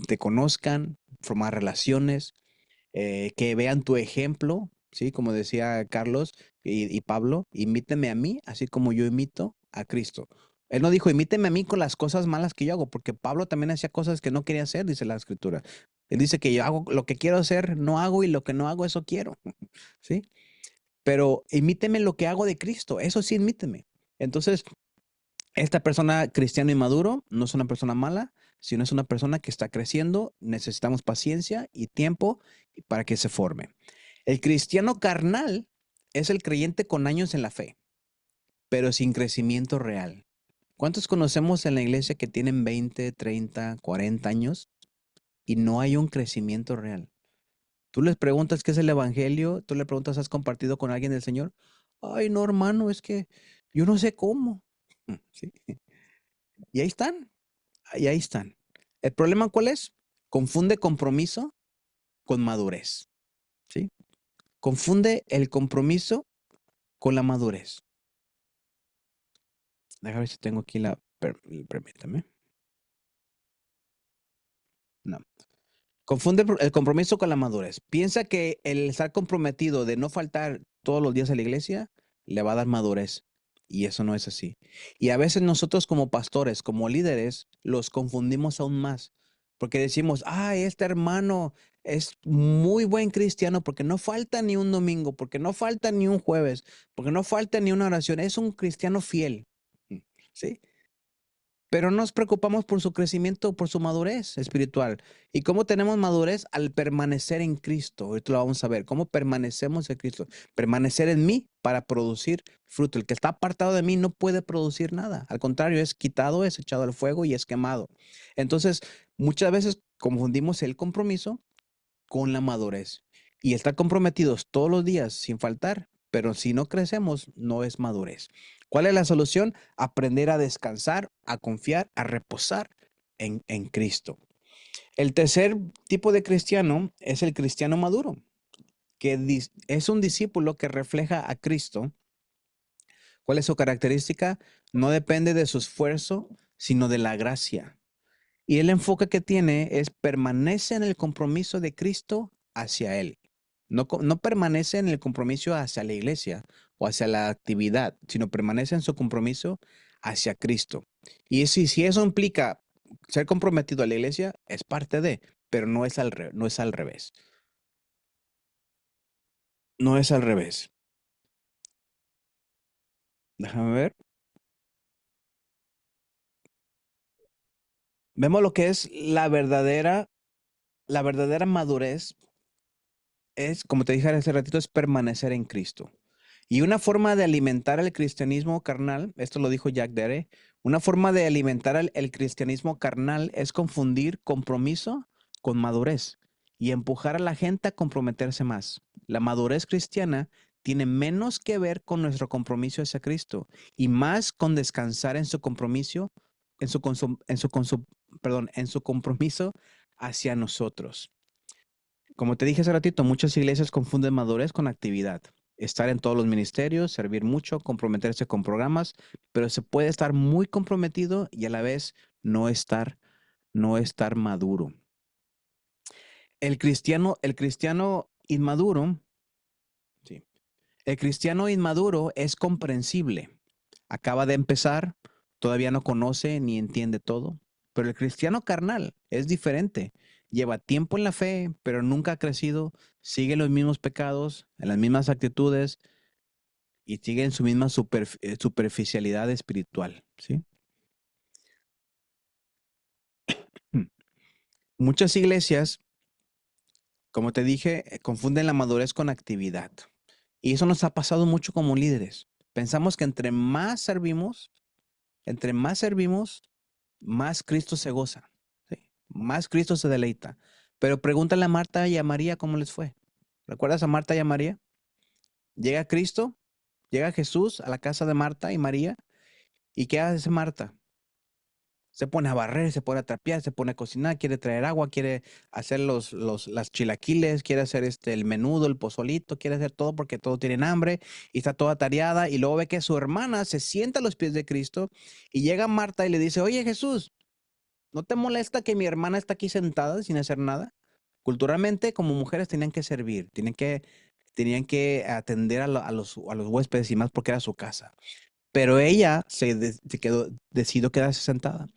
te conozcan, formar relaciones, que vean tu ejemplo, ¿sí? Como decía Carlos y Pablo, imíteme a mí, así como yo imito a Cristo. Él no dijo, imíteme a mí con las cosas malas que yo hago, porque Pablo también hacía cosas que no quería hacer, dice la escritura. Él dice que yo hago lo que quiero hacer, no hago, y lo que no hago, eso quiero, ¿sí? Pero imíteme lo que hago de Cristo, eso sí, imíteme. Entonces, esta persona cristiano inmaduro no es una persona mala, sino es una persona que está creciendo. Necesitamos paciencia y tiempo para que se forme. El cristiano carnal es el creyente con años en la fe, pero sin crecimiento real. ¿Cuántos conocemos en la iglesia que tienen 20, 30, 40 años y no hay un crecimiento real? Tú les preguntas qué es el evangelio, tú le preguntas, ¿has compartido con alguien del Señor? Ay, no, hermano, es que yo no sé cómo. ¿Sí? Y ahí están. Y ahí están. ¿El problema cuál es? Confunde compromiso con madurez, ¿sí? Confunde el compromiso con la madurez. Déjame ver si tengo aquí permítame. No. Confunde el compromiso con la madurez. Piensa que el estar comprometido de no faltar todos los días a la iglesia le va a dar madurez. Y eso no es así. Y a veces nosotros como pastores, como líderes, los confundimos aún más. Porque decimos, este hermano es muy buen cristiano porque no falta ni un domingo, porque no falta ni un jueves, porque no falta ni una oración. Es un cristiano fiel. ¿Sí? Pero nos preocupamos por su crecimiento, por su madurez espiritual. ¿Y cómo tenemos madurez? Al permanecer en Cristo. Ahorita lo vamos a ver. ¿Cómo permanecemos en Cristo? Permanecer en mí para producir fruto. El que está apartado de mí no puede producir nada. Al contrario, es quitado, es echado al fuego y es quemado. Entonces, muchas veces confundimos el compromiso con la madurez. Y estar comprometidos todos los días sin faltar, pero si no crecemos, no es madurez. ¿Cuál es la solución? Aprender a descansar, a confiar, a reposar en Cristo. El tercer tipo de cristiano es el cristiano maduro, que es un discípulo que refleja a Cristo. ¿Cuál es su característica? No depende de su esfuerzo, sino de la gracia. Y el enfoque que tiene es permanece en el compromiso de Cristo hacia Él. No permanece en el compromiso hacia la iglesia o hacia la actividad, sino permanece en su compromiso hacia Cristo. Y si eso implica ser comprometido a la iglesia, es parte de, pero no es al revés. No es al revés. Déjame ver. Vemos lo que es la verdadera madurez es, como te dije hace ratito, es permanecer en Cristo. Y una forma de alimentar el cristianismo carnal, esto lo dijo Jack Dere, una forma de alimentar el cristianismo carnal es confundir compromiso con madurez y empujar a la gente a comprometerse más. La madurez cristiana tiene menos que ver con nuestro compromiso hacia Cristo y más con descansar en su compromiso, en su compromiso hacia nosotros. Como te dije hace ratito, muchas iglesias confunden madurez con actividad. Estar en todos los ministerios, servir mucho, comprometerse con programas, pero se puede estar muy comprometido y a la vez no estar maduro. El cristiano inmaduro, sí, el cristiano inmaduro es comprensible. Acaba de empezar, todavía no conoce ni entiende todo. Pero el cristiano carnal es diferente. Lleva tiempo en la fe, pero nunca ha crecido, sigue los mismos pecados, en las mismas actitudes y sigue en su misma superficialidad espiritual. ¿Sí? Muchas iglesias, como te dije, confunden la madurez con actividad. Y eso nos ha pasado mucho como líderes. Pensamos que entre más servimos, más Cristo se goza, ¿sí? Más Cristo se deleita. Pero pregúntale a Marta y a María cómo les fue. ¿Recuerdas a Marta y a María? Llega Cristo, llega Jesús a la casa de Marta y María. ¿Y qué hace Marta? Se pone a barrer, se pone a trapear, se pone a cocinar, quiere traer agua, quiere hacer las chilaquiles, quiere hacer el menudo, el pozolito, quiere hacer todo porque todos tienen hambre y está toda tareada. Y luego ve que su hermana se sienta a los pies de Cristo y llega Marta y le dice, oye Jesús, ¿no te molesta que mi hermana está aquí sentada sin hacer nada? Culturalmente, como mujeres tenían que servir, tenían que atender a los huéspedes y más porque era su casa. Pero ella decidió quedarse sentada.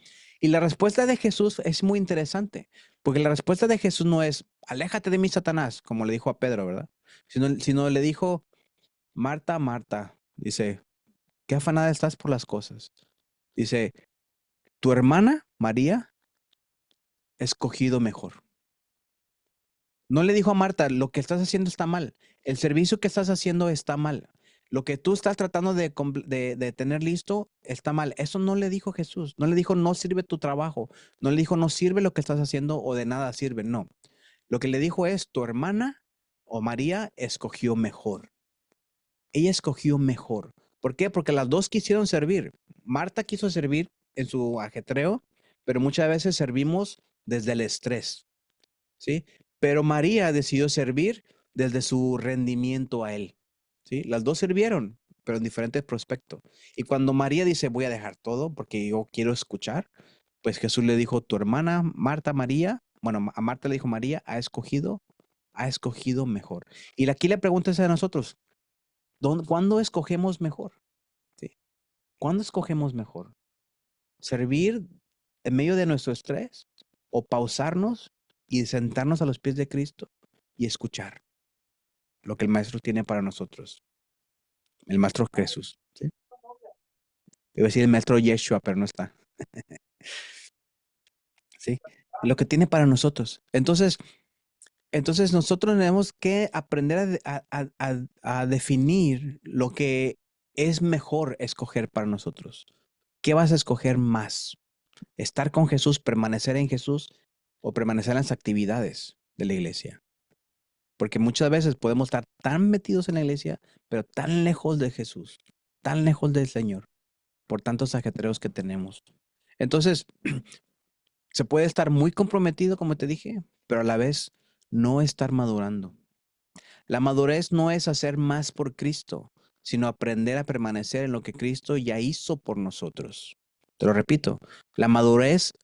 Y la respuesta de Jesús es muy interesante, porque la respuesta de Jesús no es, aléjate de mí, Satanás, como le dijo a Pedro, ¿verdad? Sino le dijo, Marta, Marta, dice, ¿qué afanada estás por las cosas? Dice, tu hermana, María, ha escogido mejor. No le dijo a Marta, lo que estás haciendo está mal. El servicio que estás haciendo está mal. Lo que tú estás tratando de tener listo está mal. Eso no le dijo Jesús. No le dijo, no sirve tu trabajo. No le dijo, no sirve lo que estás haciendo o de nada sirve. No. Lo que le dijo es, tu hermana o María escogió mejor. Ella escogió mejor. ¿Por qué? Porque las dos quisieron servir. Marta quiso servir en su ajetreo, pero muchas veces servimos desde el estrés. ¿Sí? Pero María decidió servir desde su rendimiento a él, ¿sí? Las dos sirvieron, pero en diferentes prospectos. Y cuando María dice, voy a dejar todo porque yo quiero escuchar, pues Jesús le dijo, tu hermana Marta, María, bueno, a Marta le dijo, María ha escogido mejor. Y aquí la pregunta es a nosotros, ¿cuándo escogemos mejor? ¿Sí? ¿Cuándo escogemos mejor? ¿Servir en medio de nuestro estrés o pausarnos y sentarnos a los pies de Cristo y escuchar lo que el Maestro tiene para nosotros? El Maestro Jesús. ¿Sí? Iba a decir el Maestro Yeshua, pero no está. ¿Sí? Lo que tiene para nosotros. Entonces nosotros tenemos que aprender a definir lo que es mejor escoger para nosotros. ¿Qué vas a escoger más? ¿Estar con Jesús, permanecer en Jesús o permanecer en las actividades de la iglesia? Porque muchas veces podemos estar tan metidos en la iglesia, pero tan lejos de Jesús, tan lejos del Señor, por tantos ajetreos que tenemos. Entonces, se puede estar muy comprometido, como te dije, pero a la vez no estar madurando. La madurez no es hacer más por Cristo, sino aprender a permanecer en lo que Cristo ya hizo por nosotros. Te lo repito, la madurez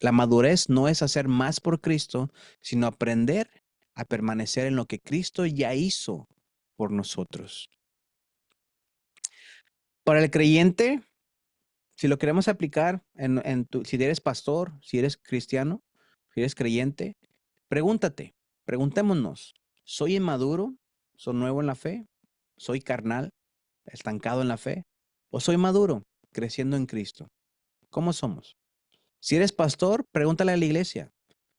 no es hacer más por Cristo, sino aprender a permanecer en lo que Cristo ya hizo por nosotros. Para el creyente, si lo queremos aplicar si eres pastor, si eres cristiano, si eres creyente, preguntémonos, ¿soy inmaduro? ¿Soy nuevo en la fe? ¿Soy carnal, estancado en la fe? ¿O soy maduro, creciendo en Cristo? ¿Cómo somos? Si eres pastor, pregúntale a la iglesia,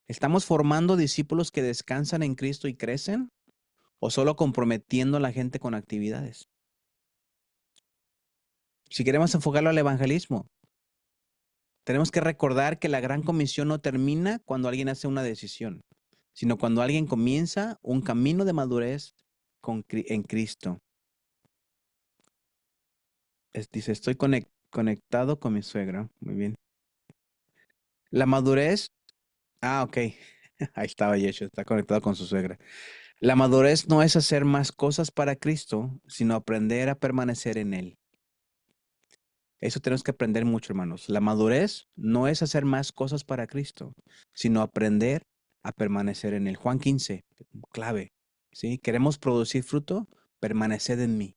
¿estamos formando discípulos que descansan en Cristo y crecen? o solo comprometiendo a la gente con actividades. Si queremos enfocarlo al evangelismo, tenemos que recordar que la gran comisión no termina cuando alguien hace una decisión, sino cuando alguien comienza un camino de madurez en Cristo. Dice, estoy conectado con mi suegra. Muy bien. La madurez. Ok. Ahí estaba Yeshua, está conectado con su suegra. La madurez no es hacer más cosas para Cristo, sino aprender a permanecer en Él. Eso tenemos que aprender mucho, hermanos. La madurez no es hacer más cosas para Cristo, sino aprender a permanecer en Él. Juan 15, clave. ¿Sí? ¿Queremos producir fruto? Permaneced en mí.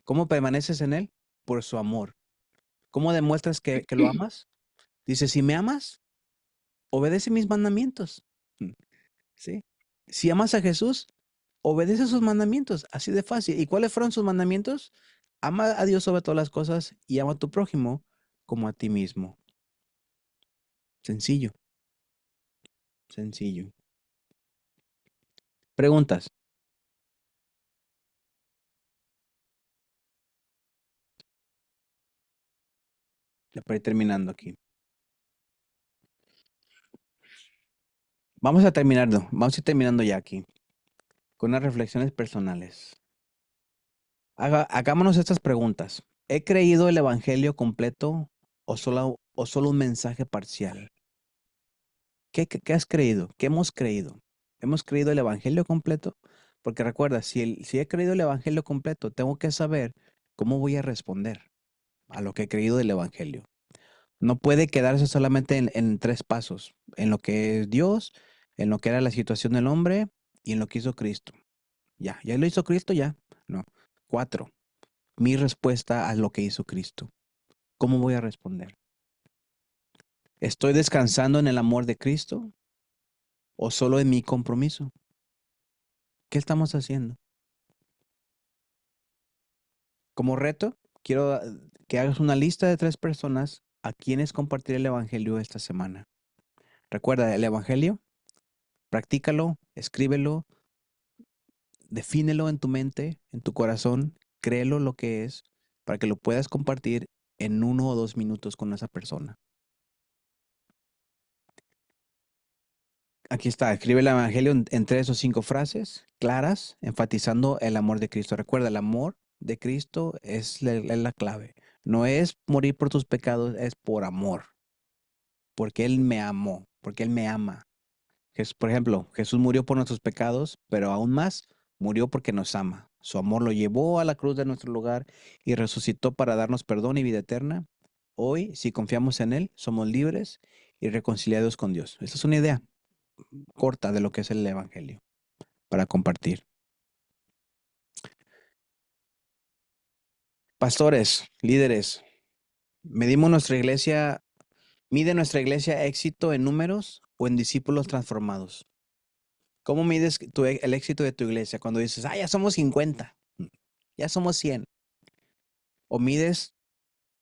¿Cómo permaneces en Él? Por su amor. ¿Cómo demuestras que lo amas? Dice, si me amas, obedece mis mandamientos. ¿Sí? Si amas a Jesús, obedece sus mandamientos. Así de fácil. ¿Y cuáles fueron sus mandamientos? Ama a Dios sobre todas las cosas y ama a tu prójimo como a ti mismo. Sencillo, sencillo. Preguntas. Ya para ir terminando aquí. Vamos a ir terminando ya aquí, con unas reflexiones personales. Hagámonos estas preguntas. ¿He creído el evangelio completo o solo un mensaje parcial? ¿Qué has creído? ¿Qué hemos creído? ¿Hemos creído el evangelio completo? Porque recuerda, si he creído el evangelio completo, tengo que saber cómo voy a responder a lo que he creído del evangelio. No puede quedarse solamente en tres pasos, en lo que es Dios, en lo que era la situación del hombre y en lo que hizo Cristo. Ya lo hizo Cristo, ya. No. 4. Mi respuesta a lo que hizo Cristo. ¿Cómo voy a responder? ¿Estoy descansando en el amor de Cristo o solo en mi compromiso? ¿Qué estamos haciendo? Como reto, quiero que hagas una lista de 3 personas a quienes compartir el evangelio esta semana. Recuerda, el evangelio, practícalo, escríbelo, defínelo en tu mente, en tu corazón, créelo lo que es, para que lo puedas compartir en 1 o 2 minutos con esa persona. Aquí está, escribe el evangelio en 3 o 5 frases claras, enfatizando el amor de Cristo. Recuerda, el amor de Cristo es la clave. No es morir por tus pecados, es por amor. Porque Él me amó, porque Él me ama. Por ejemplo, Jesús murió por nuestros pecados, pero aún más murió porque nos ama. Su amor lo llevó a la cruz de nuestro lugar y resucitó para darnos perdón y vida eterna. Hoy, si confiamos en Él, somos libres y reconciliados con Dios. Esta es una idea corta de lo que es el Evangelio para compartir. Pastores, líderes, mide nuestra iglesia éxito en números o en discípulos transformados. ¿Cómo mides el éxito de tu iglesia cuando dices, ya somos 50, ya somos 100? ¿O mides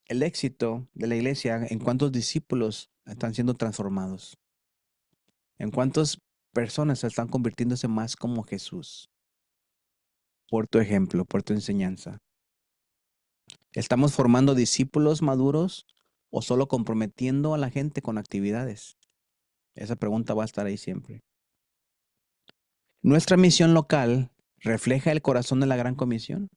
el éxito de la iglesia en cuántos discípulos están siendo transformados? ¿En cuántas personas están convirtiéndose más como Jesús? Por tu ejemplo, por tu enseñanza. ¿Estamos formando discípulos maduros o solo comprometiendo a la gente con actividades? Esa pregunta va a estar ahí siempre. ¿Nuestra misión local refleja el corazón de la Gran Comisión?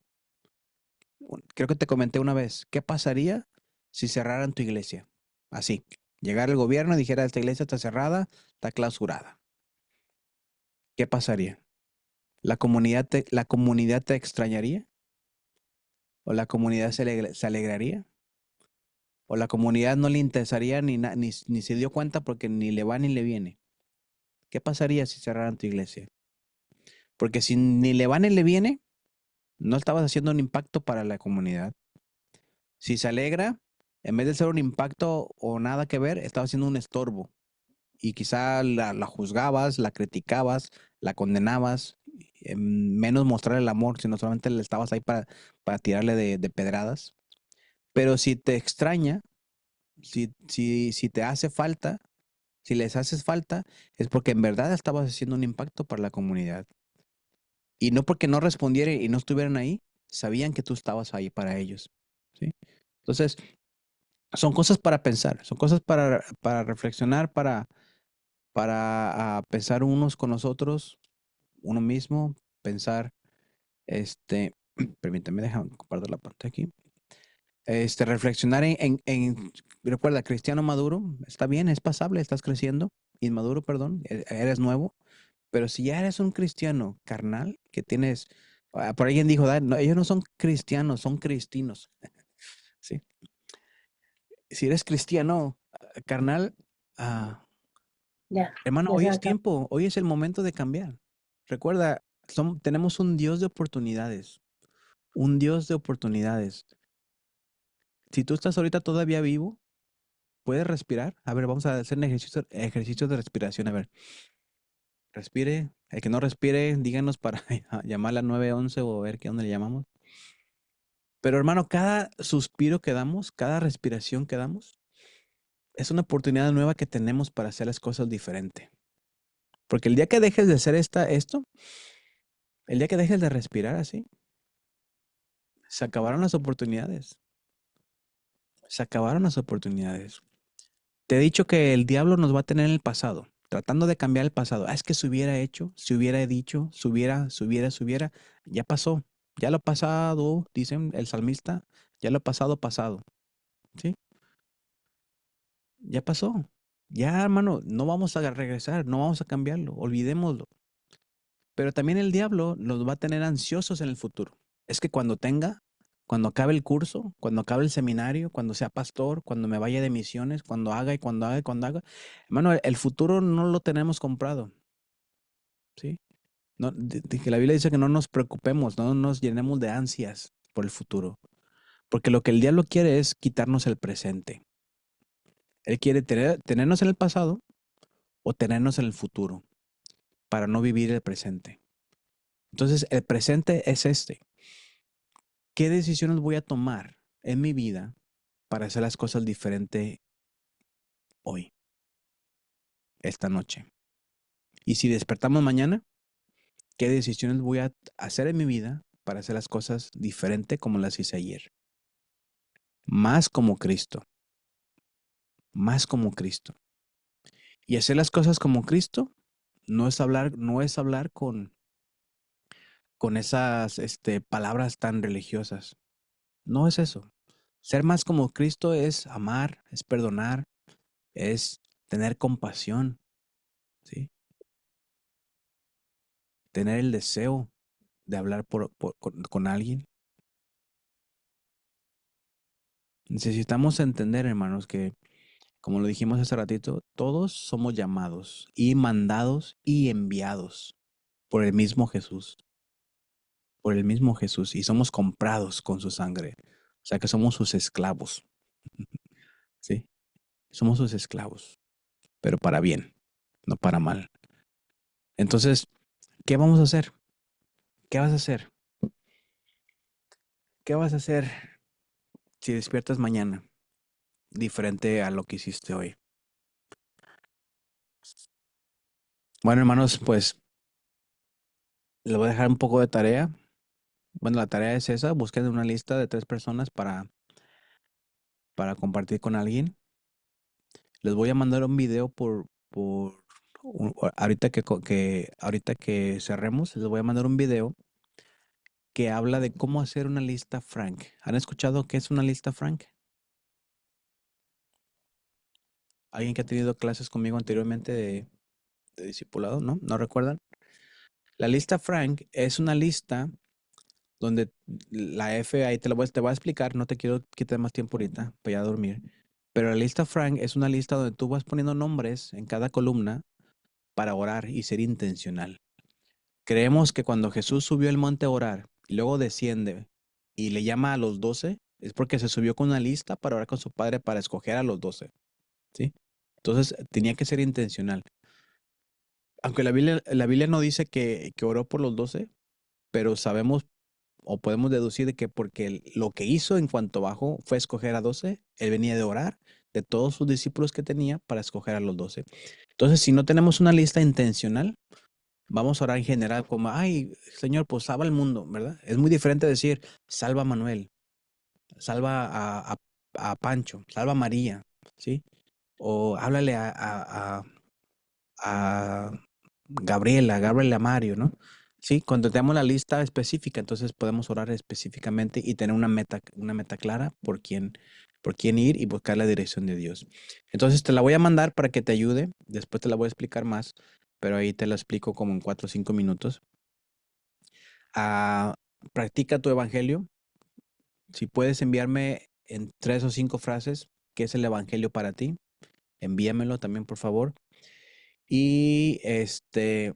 Creo que te comenté una vez, ¿qué pasaría si cerraran tu iglesia? Así, llegara el gobierno y dijera, esta iglesia está cerrada, está clausurada. ¿Qué pasaría? La comunidad te extrañaría? ¿O la comunidad se alegraría? ¿O la comunidad no le interesaría ni se dio cuenta porque ni le va ni le viene? ¿Qué pasaría si cerraran tu iglesia? Porque si ni le va ni le viene, no estabas haciendo un impacto para la comunidad. Si se alegra, en vez de ser un impacto o nada que ver, estaba haciendo un estorbo. Y quizá la juzgabas, la criticabas, la condenabas, menos mostrar el amor, sino solamente le estabas ahí para tirarle de pedradas. Pero si te extraña, si te hace falta, si les haces falta, es porque en verdad estabas haciendo un impacto para la comunidad. Y no porque no respondieran y no estuvieran ahí, sabían que tú estabas ahí para ellos. ¿Sí? Entonces, son cosas para pensar, son cosas para reflexionar, para pensar unos con los otros, uno mismo, pensar, permítame, déjame compartir la pantalla aquí. Reflexionar recuerda, cristiano maduro, está bien, es pasable, estás creciendo, inmaduro, perdón, eres nuevo, pero si ya eres un cristiano carnal, que tienes, por alguien dijo, no, ellos no son cristianos, son cristinos, ¿sí? Si eres cristiano carnal, Ya, hermano, ya hoy se es acabó. tiempo, hoy es el momento de cambiar. Recuerda, tenemos un Dios de oportunidades, un Dios de oportunidades. Si tú estás ahorita todavía vivo, puedes respirar. A ver, vamos a hacer un ejercicio de respiración. A ver, respire. El que no respire, díganos para llamar a la 911 o ver qué onda le llamamos. Pero hermano, cada suspiro que damos, cada respiración que damos, es una oportunidad nueva que tenemos para hacer las cosas diferente. Porque el día que dejes de hacer el día que dejes de respirar así, se acabaron las oportunidades. Se acabaron las oportunidades. Te he dicho que el diablo nos va a tener en el pasado, tratando de cambiar el pasado. Es que se hubiera hecho, se hubiera dicho, se hubiera. Ya pasó. Ya lo pasado, dicen el salmista, ya lo pasado, pasado. ¿Sí? Ya pasó. Ya, hermano, no vamos a regresar, no vamos a cambiarlo, olvidémoslo. Pero también el diablo nos va a tener ansiosos en el futuro. Es que cuando acabe el curso, cuando acabe el seminario, cuando sea pastor, cuando me vaya de misiones, cuando haga y cuando haga y cuando haga. Hermano, el futuro no lo tenemos comprado, ¿sí? No, que la Biblia dice que no nos preocupemos, no nos llenemos de ansias por el futuro. Porque lo que el diablo quiere es quitarnos el presente. Él quiere tenernos en el pasado o tenernos en el futuro para no vivir el presente. Entonces, el presente es ¿Qué decisiones voy a tomar en mi vida para hacer las cosas diferente hoy, esta noche? Y si despertamos mañana, ¿qué decisiones voy a hacer en mi vida para hacer las cosas diferente como las hice ayer? Más como Cristo, más como Cristo. Y hacer las cosas como Cristo no es hablar con esas palabras tan religiosas. No es eso. Ser más como Cristo es amar, es perdonar, es tener compasión, ¿sí? Tener el deseo de hablar con alguien. Necesitamos entender, hermanos, que, como lo dijimos hace ratito, todos somos llamados y mandados y enviados por el mismo Jesús, y somos comprados con su sangre. O sea que somos sus esclavos, ¿sí? Somos sus esclavos, pero para bien, no para mal. Entonces, ¿qué vamos a hacer? ¿Qué vas a hacer? ¿Qué vas a hacer si despiertas mañana diferente a lo que hiciste hoy? Bueno, hermanos, pues les voy a dejar un poco de tarea. Bueno, la tarea es esa, busquen una lista de 3 personas para compartir con alguien. Les voy a mandar un video ahorita que cerremos, les voy a mandar un video que habla de cómo hacer una lista Frank. ¿Han escuchado qué es una lista Frank? ¿Alguien que ha tenido clases conmigo anteriormente de discipulado? ¿No? ¿No recuerdan? La lista Frank es una lista donde la F, ahí te voy a explicar, no te quiero quitar más tiempo ahorita, voy a dormir. Pero la lista Frank es una lista donde tú vas poniendo nombres en cada columna para orar y ser intencional. Creemos que cuando Jesús subió al monte a orar y luego desciende y le llama a los 12, es porque se subió con una lista para orar con su padre para escoger a los 12, ¿sí? Entonces tenía que ser intencional. Aunque la Biblia no dice que oró por los 12, pero sabemos o podemos deducir de que porque lo que hizo en cuanto bajó fue escoger a 12, él venía de orar de todos sus discípulos que tenía para escoger a los 12. Entonces, si no tenemos una lista intencional, vamos a orar en general como, ay, Señor, pues salva al mundo, ¿verdad? Es muy diferente decir, salva a Manuel, salva a Pancho, salva a María, ¿sí? O háblale a Gabriela, háblale a Mario, ¿no? Sí, cuando tenemos la lista específica, entonces podemos orar específicamente y tener una meta clara por quién ir y buscar la dirección de Dios. Entonces te la voy a mandar para que te ayude. Después te la voy a explicar más, pero ahí te la explico como en 4 o 5 minutos. Ah, practica tu evangelio. Si puedes enviarme en 3 o 5 frases qué es el evangelio para ti, envíamelo también, por favor. Y te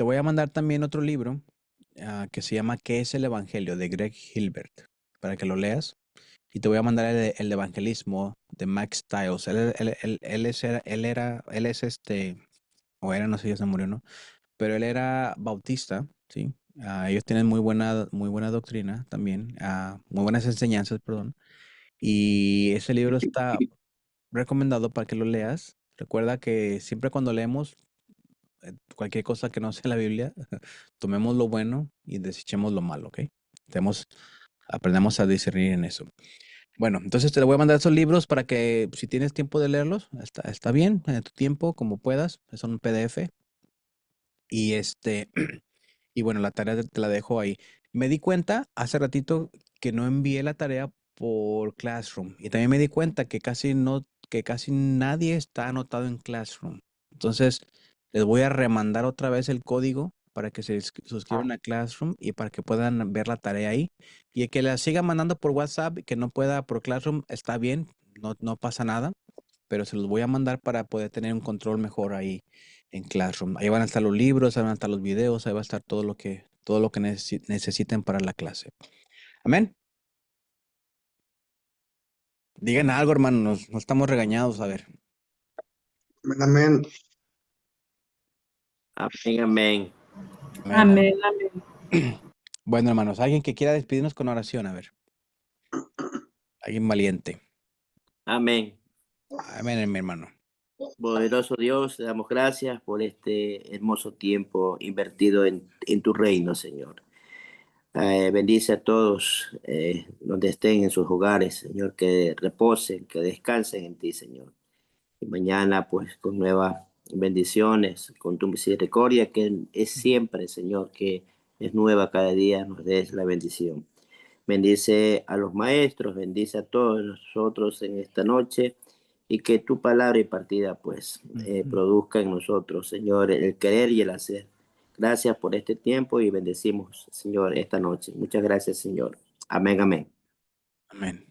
voy a mandar también otro libro que se llama ¿Qué es el Evangelio? De Greg Hilbert, para que lo leas. Y te voy a mandar el evangelismo de Max Stiles. Él es o era, no sé, ya se murió, ¿no? Pero él era bautista, ¿sí? Ellos tienen muy buena doctrina también, muy buenas enseñanzas, perdón. Y ese libro está recomendado para que lo leas. Recuerda que siempre cuando leemos cualquier cosa que no sea la Biblia, tomemos lo bueno y desechemos lo malo, ¿ok? Aprendamos a discernir en eso. Bueno, entonces te voy a mandar esos libros para que si tienes tiempo de leerlos, está bien, en tu tiempo, como puedas, son un PDF. Y y bueno, la tarea te la dejo ahí. Me di cuenta hace ratito que no envié la tarea por Classroom. Y también me di cuenta que casi nadie está anotado en Classroom. Entonces, les voy a remandar otra vez el código para que se suscriban a Classroom y para que puedan ver la tarea ahí. Y el que la siga mandando por WhatsApp, que no pueda por Classroom, está bien, no pasa nada. Pero se los voy a mandar para poder tener un control mejor ahí en Classroom. Ahí van a estar los libros, ahí van a estar los videos, ahí va a estar todo lo que necesiten para la clase. Amén. Digan algo, hermano, no estamos regañados, a ver. Amén, amén. Amén, amén. Amén. Amén, amén. Bueno, hermanos, alguien que quiera despedirnos con oración, a ver. Alguien valiente. Amén. Amén, mi hermano. Poderoso Dios, te damos gracias por este hermoso tiempo invertido en tu reino, Señor. Bendice a todos donde estén en sus hogares, Señor, que reposen, que descansen en ti, Señor. Y mañana, pues, con nuevas bendiciones, con tu misericordia, que es siempre, Señor, que es nueva cada día, nos des la bendición. Bendice a los maestros, bendice a todos nosotros en esta noche y que tu palabra impartida pues produzca en nosotros, Señor, el querer y el hacer. Gracias por este tiempo y bendecimos, Señor, esta noche. Muchas gracias, Señor. Amén, amén. Amén.